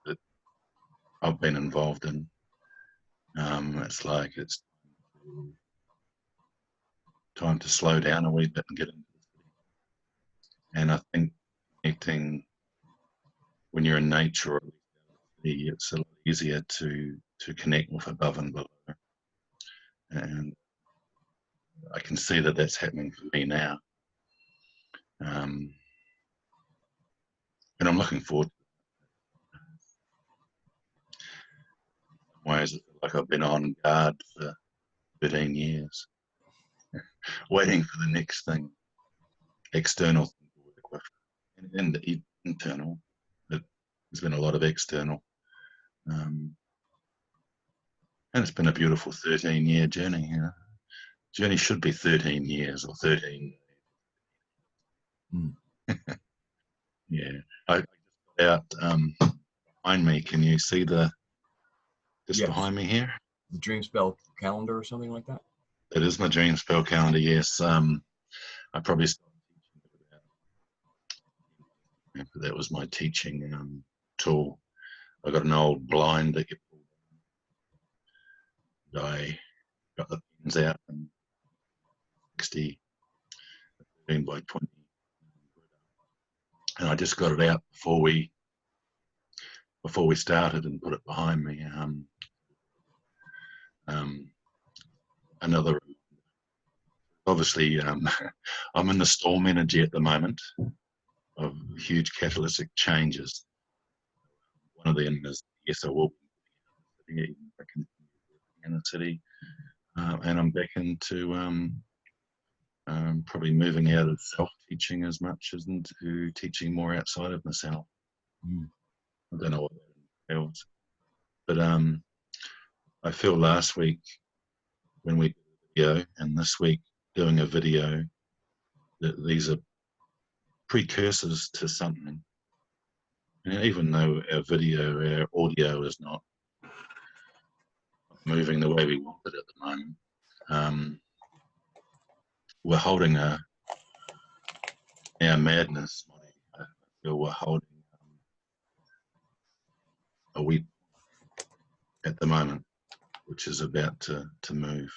that I've been involved in. It's like it's time to slow down a wee bit and get into the city. And I think connecting when you're in nature, it's a lot easier to connect with above and below. And I can see that that's happening for me now. And I'm looking forward to ways. Like I've been on guard for 13 years, waiting for the next thing, external thing to work with, and the internal. There's been a lot of external. And it's been a beautiful 13-year journey. Journey should be 13 years or 13. Yeah. I just got out behind me. Can you see just behind me here? The Dream Spell calendar or something like that? That is my Dream Spell calendar, yes. I probably started teaching that was my teaching tool. I got an old blind that you pulled down. I got the pins out and 60 13 by 20. And I just got it out before we started and put it behind me. Another, obviously, I'm in the storm energy at the moment of huge catalytic changes. One of them is, yes, I will be in the city, and I'm back into probably moving out of self-teaching as much as into teaching more outside of myself. I don't know what that entails, but I feel last week when we did a video and this week doing a video that these are precursors to something. And even though our audio is not moving the way we want it at the moment, we're holding our madness. I feel we're holding a week at the moment, which is about to move.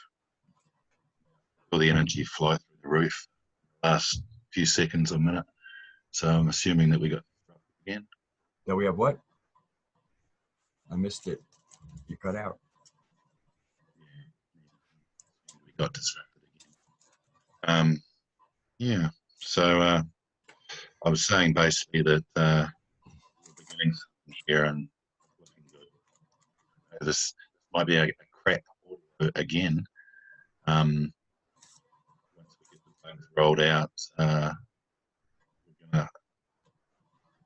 Feel the energy fly through the roof last few seconds or minute. So I'm assuming that we got again. That we have what? I missed it. You cut out. We got distracted again. Yeah. So I was saying basically that we're beginning here and looking good. This might be a crap audio again. Once we get the bugs rolled out, we're gonna,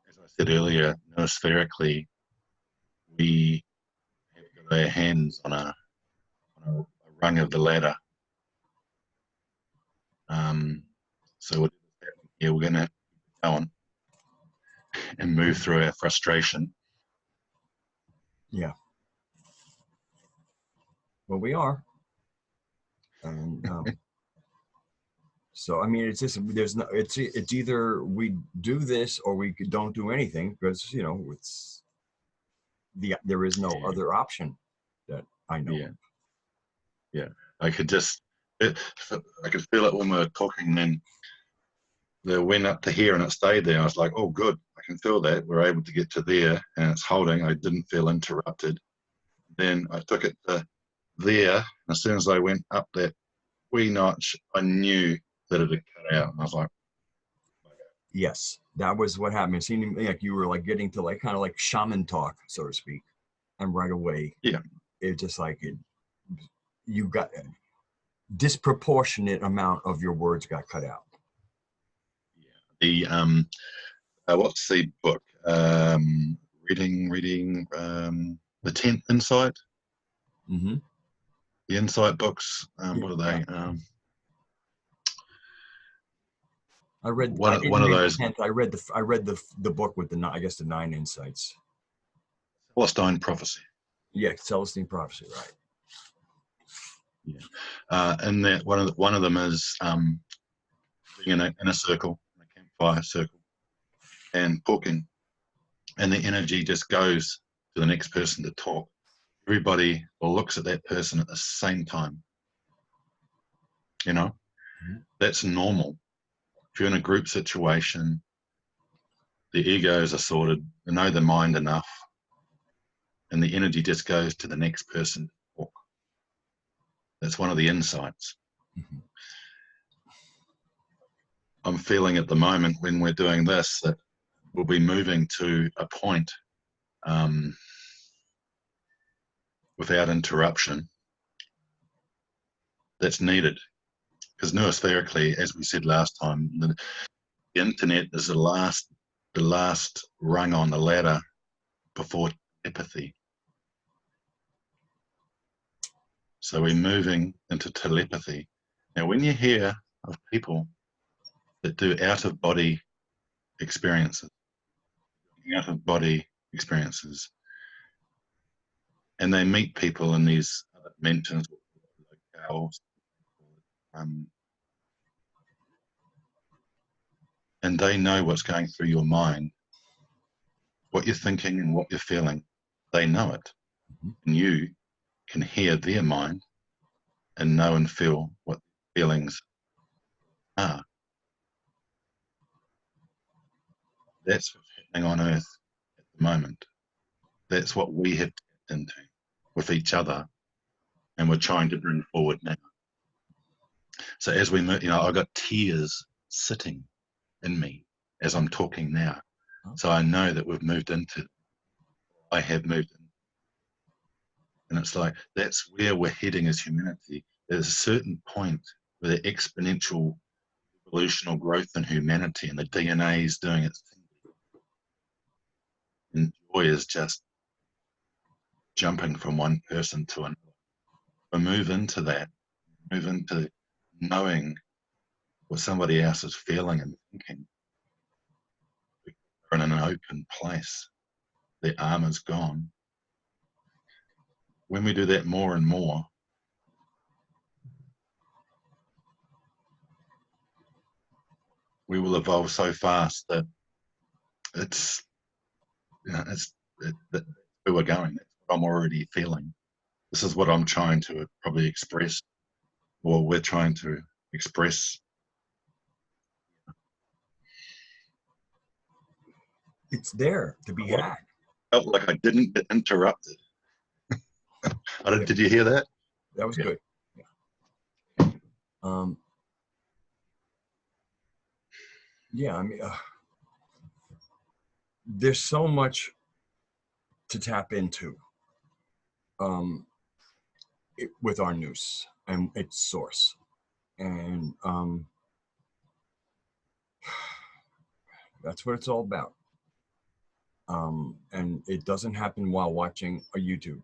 as I said earlier, noospherically, we have got our hands on a rung of the ladder. So yeah, we're gonna go on and move through our frustration. Yeah. Well, we are. And so I mean, it's just there's no. It's either we do this or we don't do anything, because you know there is no other option that I know. Yeah. I could just I could feel it when we were talking. Then it went up to here and it stayed there. I was like, oh, good. I can feel that. We're able to get to there and it's holding. I didn't feel interrupted. Then I took it to there. As soon as I went up that wee notch, I knew that it had cut out. And I was like, yes, that was what happened. It seemed like you were like getting to like kind of like shaman talk, so to speak. And right away, it just like you got a disproportionate amount of your words got cut out. The what's the book? Reading the 10th Insight. Mm-hmm. The Insight books. What are they? I read one of those. I read the book with the 9 insights. Celestine Prophecy. Yeah, Celestine Prophecy, right? Yeah, and that one of them is being in a circle, in a campfire circle, and talking, and the energy just goes to the next person to talk. Everybody looks at that person at the same time. You know, that's normal. If you're in a group situation, the egos are sorted, they know the mind enough, and the energy just goes to the next person to talk. That's one of the insights. I'm feeling at the moment when we're doing this that we'll be moving to a point without interruption that's needed. Because noospherically, as we said last time, the internet is the last rung on the ladder before telepathy. So we're moving into telepathy. Now, when you hear of people that do out-of-body experiences, and they meet people in these other dimensions, locales, and they know what's going through your mind, what you're thinking and what you're feeling. They know it. And you can hear their mind and know and feel what feelings are. That's what's happening on Earth at the moment. That's what we have tapped into with each other, and we're trying to bring forward now. So as we move, I've got tears sitting in me as I'm talking now. So I know that we've moved into, I have moved in. And it's like, that's where we're heading as humanity. There's a certain point where the exponential evolutional growth in humanity and the DNA is doing its thing. And joy is just jumping from one person to another. We move into that, move into knowing what somebody else is feeling and thinking. We're in an open place. The armor's gone. When we do that more and more, we will evolve so fast that it's where where we're going. That's what I'm already feeling. This is what I'm trying to probably express, or we're trying to express. It's there to be had. Felt like I didn't get interrupted. Did you hear that? That was good. Yeah, I mean, there's so much to tap into with our news and its source. And that's what it's all about. And it doesn't happen while watching a YouTube.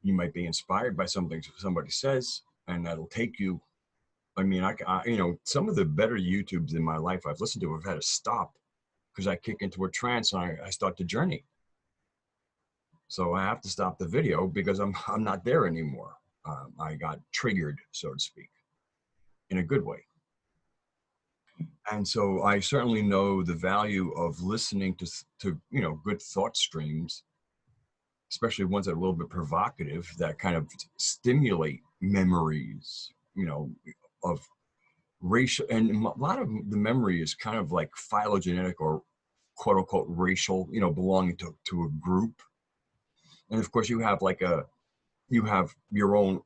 You might be inspired by something somebody says, and that'll take you. I mean, I you know, some of the better YouTubes in my life I've listened to, I've had to stop because I kick into a trance and I start the journey. So I have to stop the video because I'm not there anymore. I got triggered, so to speak, in a good way. And so I certainly know the value of listening to you know, good thought streams, especially ones that are a little bit provocative, that kind of stimulate memories, you know, of racial, and a lot of the memory is kind of like phylogenetic or quote unquote racial, you know, belonging to a group. And of course you have you have your own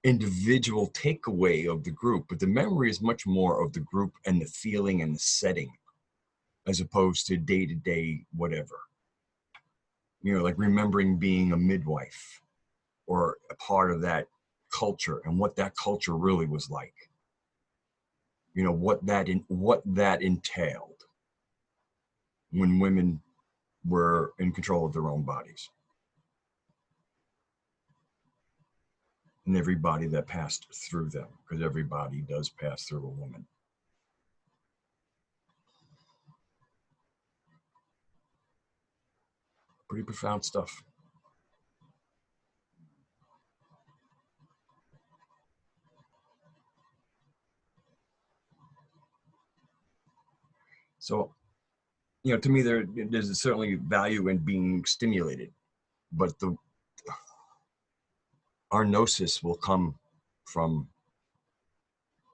individual takeaway of the group, but the memory is much more of the group and the feeling and the setting, as opposed to day-to-day whatever. You know, like remembering being a midwife or a part of that culture and what that culture really was like. You know, what that entailed when women were in control of their own bodies. And everybody that passed through them, because everybody does pass through a woman. Pretty profound stuff. So, you know, to me, there's certainly value in being stimulated, but our gnosis will come from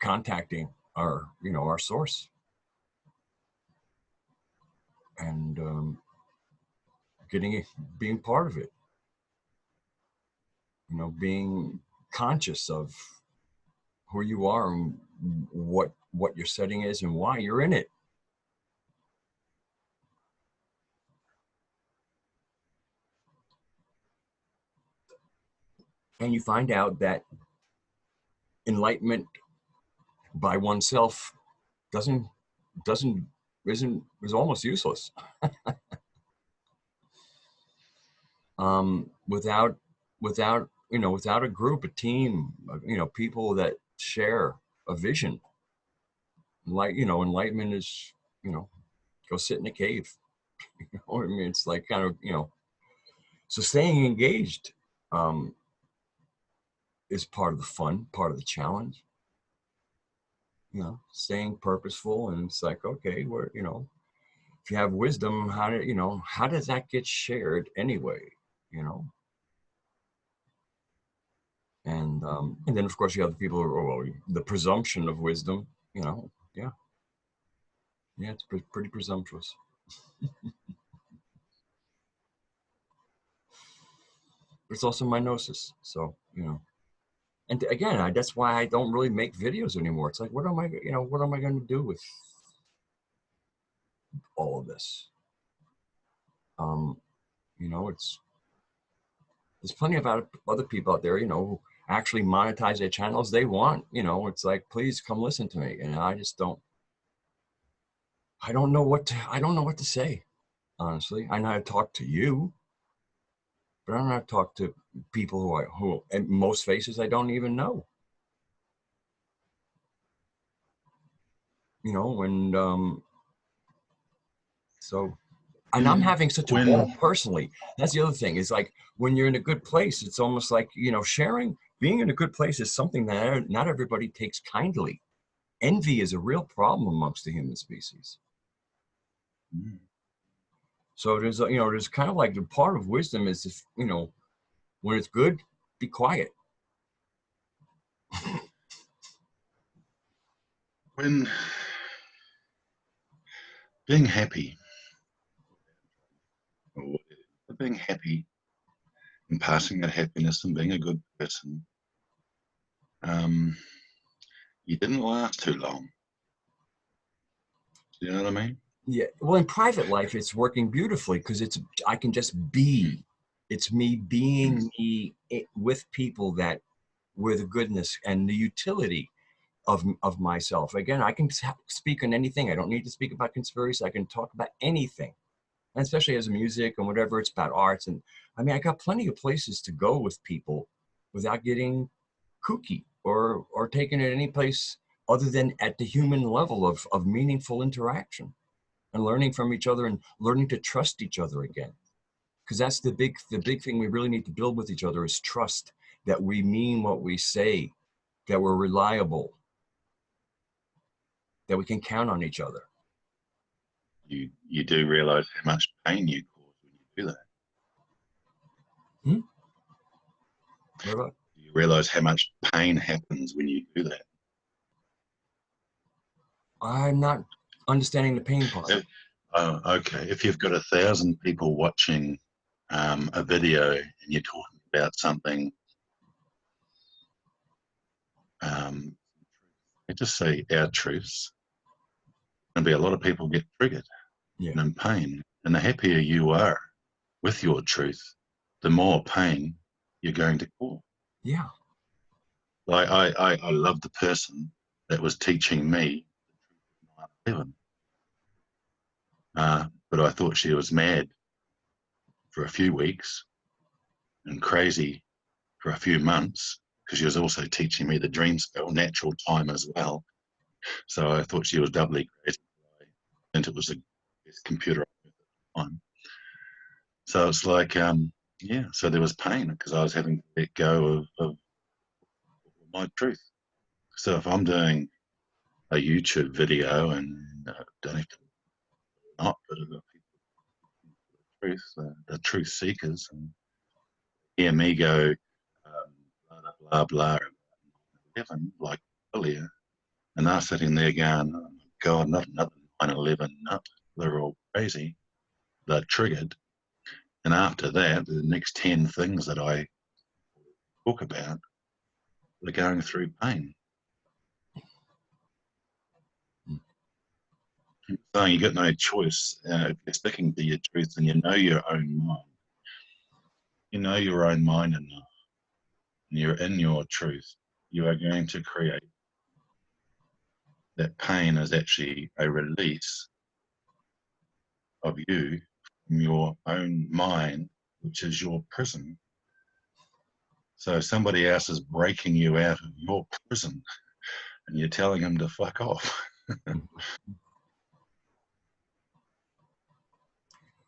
contacting our, you know, our source, and being part of it. You know, being conscious of who you are and what your setting is and why you're in it. And you find out that enlightenment by oneself is almost useless. Without you know, without a group, a team, you know, people that share a vision. Like, you know, enlightenment is, you know, go sit in a cave. You know, I mean, it's like kind of, you know, so staying engaged is part of the fun, part of the challenge. You know, staying purposeful, and it's like, okay, we're, you know, if you have wisdom, how does that get shared anyway? You know, and then of course you have the people who are, well, the presumption of wisdom. You know, yeah, it's pretty presumptuous. But it's also my gnosis, so you know. And again, that's why I don't really make videos anymore. It's like, what am I going to do with all of this? You know, there's plenty of other people out there, you know, who actually monetize their channels they want. You know, it's like, please come listen to me. And I don't know what to say, honestly. I know how to talk to you, but I don't know how to talk to people who in most faces I don't even know. You know, and so, and I'm having such a ball personally. That's the other thing. Is like when you're in a good place, it's almost like, you know, being in a good place is something that not everybody takes kindly. Envy is a real problem amongst the human species. So there's there's kind of like the part of wisdom is if, when it's good, be quiet. When being happy, or being happy and passing that happiness and being a good person, you didn't last too long. Do you know what I mean? Yeah. Well, in private life, it's working beautifully because I can just be. It's me being me with people that with the goodness and the utility of myself. Again, I can speak on anything. I don't need to speak about conspiracy. I can talk about anything, and especially as music and whatever it's about arts. And I mean, I got plenty of places to go with people without getting kooky or taking it any place other than at the human level of meaningful interaction and learning from each other and learning to trust each other again. Because that's the big thing we really need to build with each other is trust that we mean what we say, that we're reliable, that we can count on each other. You do realize how much pain you cause when you do that. What about? You realize how much pain happens when you do that. I'm not understanding the pain part. Okay, if you've got 1,000 people watching a video and you're talking about something, let's just say our truths, there'll be a lot of people get triggered and in pain. And the happier you are with your truth, the more pain you're going to cause. Yeah. Like I love the person that was teaching me 9/11. But I thought she was mad for a few weeks and crazy for a few months because she was also teaching me the dream spell, natural time as well. So I thought she was doubly crazy. And it was a computer time. So it's like, yeah, so there was pain because I was having to let go of my truth. So if I'm doing a YouTube video and don't have to not, but the truth, the truth seekers, and hear me go, blah, blah, blah, heaven, like earlier, and they're sitting there going, oh my God, not another 9/11, no, they're all crazy, they're triggered. And after that, the next 10 things that I talk about, they're going through pain. So you got no choice. If you're sticking to your truth and you know your own mind, you know your own mind enough, and you're in your truth, you are going to create that pain is actually a release of you from your own mind, which is your prison. So somebody else is breaking you out of your prison and you're telling them to fuck off.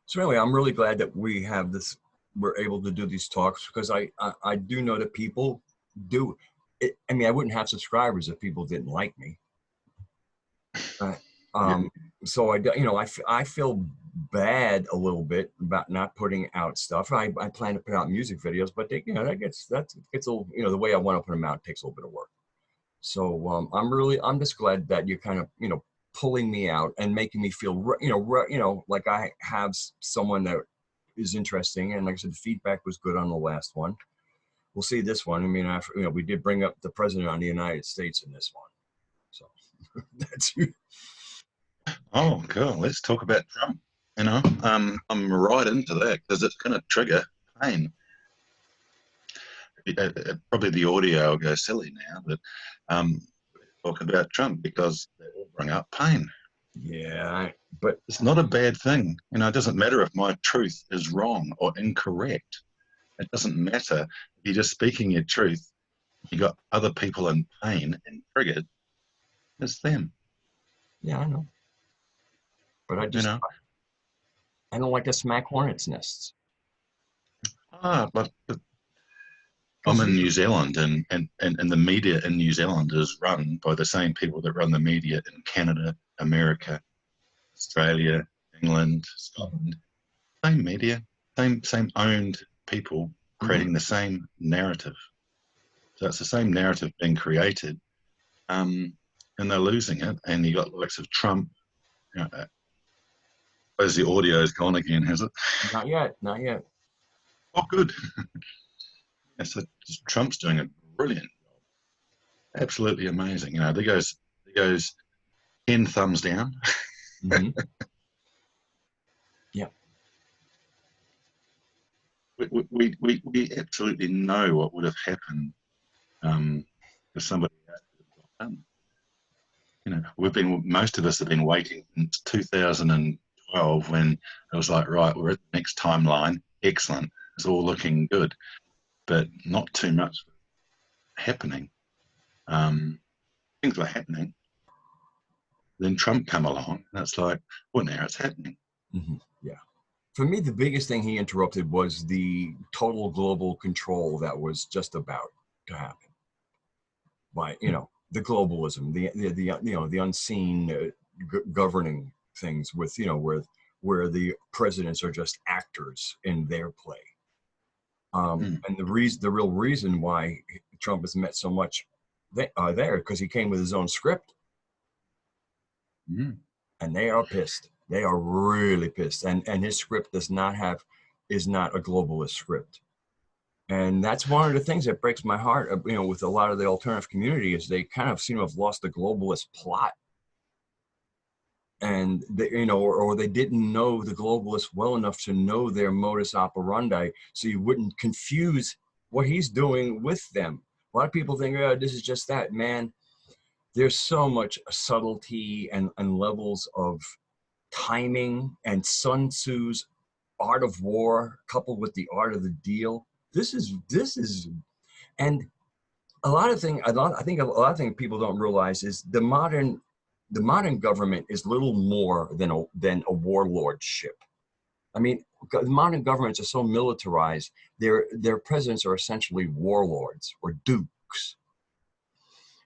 So anyway, I'm really glad that we're able to do these talks because I do know that people do it. I mean, I wouldn't have subscribers if people didn't like me. Yeah. So I feel bad a little bit about not putting out stuff. I plan to put out music videos, but that gets a little, the way I want to put them out takes a little bit of work. So I'm just glad that you're kind of, pulling me out and making me feel, like I have someone that is interesting. And like I said, the feedback was good on the last one. We'll see this one. I mean, we did bring up the president of the United States in this one. So that's. Oh, cool. Let's talk about Trump. I'm right into that because it's going to trigger pain. Probably the audio will go silly now, but talk about Trump because they all bring up pain. Yeah, but it's not a bad thing. It doesn't matter if my truth is wrong or incorrect. It doesn't matter. If you're just speaking your truth, you got other people in pain and triggered. It's them. Yeah, I know. But I don't like to smack hornets' nests. But I'm in New Zealand, and the media in New Zealand is run by the same people that run the media in Canada, America, Australia, England, Scotland. same media, same owned people creating the same narrative. So it's the same narrative being created, and they're losing it. And you got the likes of Trump. You know, suppose the audio is gone again, has it? Not yet, not yet. Oh, good. Yeah, so Trump's doing a brilliant, absolutely amazing. You know, there goes 10 thumbs down. Mm-hmm. Yeah. We absolutely know what would have happened if somebody else had done. You know, most of us have been waiting since 2012 when it was like, right, we're at the next timeline. Excellent. It's all looking good, but not too much happening. Things were happening. Then Trump come along, and it's like, well, now it's happening. Mm-hmm. Yeah. For me, the biggest thing he interrupted was the total global control that was just about to happen by, the globalism, the unseen governing things with, where the presidents are just actors in their play. And the real reason why Trump has met so much there, because he came with his own script, and they are pissed. They are really pissed, and his script is not a globalist script, and that's one of the things that breaks my heart. With a lot of the alternative community, is they kind of seem to have lost the globalist plot, and or they didn't know the globalists well enough to know their modus operandi, so you wouldn't confuse what he's doing with them. A lot of people think, oh, this is just that. Man, there's so much subtlety and levels of timing, and Sun Tzu's art of war coupled with the art of the deal. This is, and I think a lot of things people don't realize is the modern government is little more than a warlordship. I mean, modern governments are so militarized. Their presidents are essentially warlords or dukes.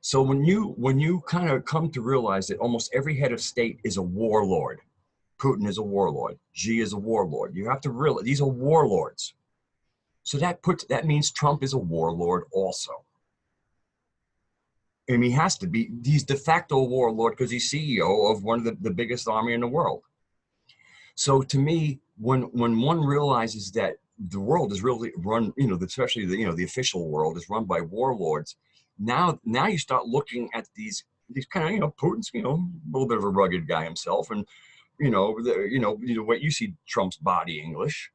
So when you kind of come to realize that almost every head of state is a warlord, Putin is a warlord, Xi is a warlord, you have to realize these are warlords. So that means Trump is a warlord also. And he has to be. He's de facto warlord because he's CEO of one of the biggest army in the world. So to me, when one realizes that the world is really run, especially the official world is run by warlords, now you start looking at these kind of, Putin's, a little bit of a rugged guy himself, and what you see Trump's body English.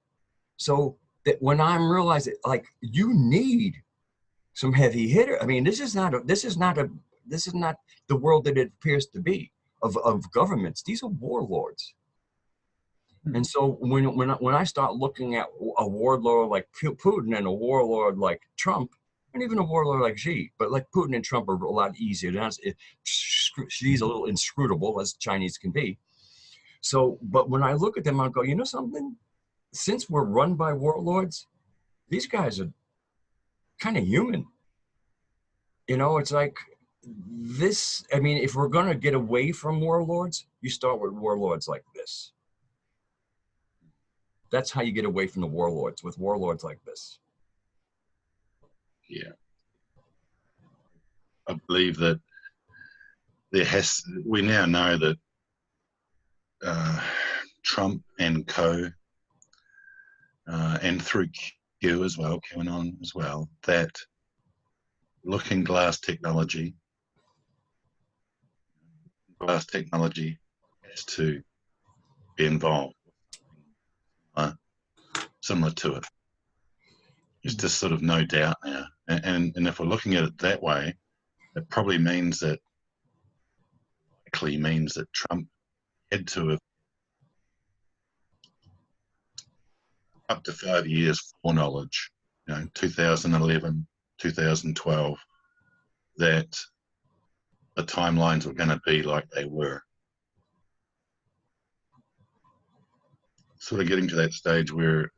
So that when I'm realizing, like, you need some heavy hitter. I mean, this is not the world that it appears to be of governments. These are warlords. And so when I start looking at a warlord like Putin and a warlord like Trump, and even a warlord like Xi, but like Putin and Trump are a lot easier. Xi's a little inscrutable, as Chinese can be. So, but when I look at them, I go, you know something? Since we're run by warlords, these guys are kind of human. It's like this. I mean, if we're going to get away from warlords, you start with warlords like this. That's how you get away from the warlords, with warlords like this. Yeah. I believe that we now know that Trump and co, and through Q as well, QAnon as well, that looking glass technology has to be involved, similar to it. There's just sort of no doubt now. And if we're looking at it that way, it probably likely means that Trump had to have up to 5 years foreknowledge, 2011, 2012, that the timelines were going to be like they were. Sort of getting to that stage where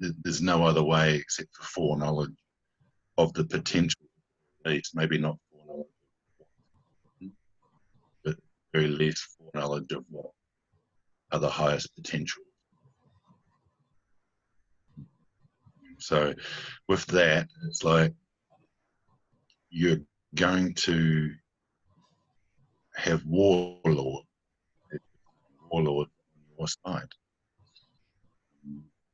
there's no other way except for foreknowledge of the potential, at least, maybe not foreknowledge, but very least foreknowledge of what are the highest potential. So with that, it's like you're going to have warlord on your side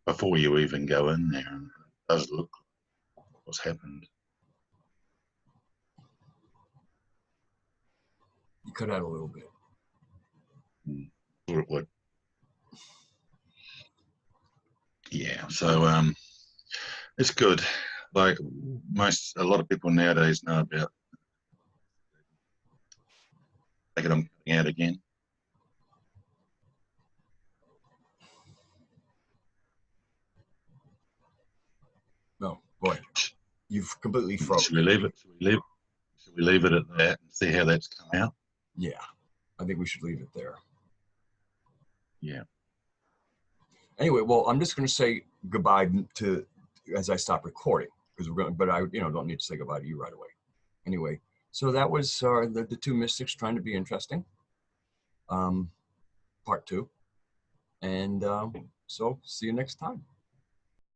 before you even go in there. And it does look like what's happened. You cut out a little bit. Thought it would. Yeah, so it's good. Like a lot of people nowadays know about. Take it, I'm cutting out again. No, boy, you've completely frozen. Should we leave it? Should we leave it at that and see how that's come out? Yeah, I think we should leave it there. Yeah. Anyway, well, I'm just going to say goodbye to as I stop recording because we're going. But I, don't need to say goodbye to you right away. Anyway, so that was the two mystics trying to be interesting. Part 2, and so see you next time.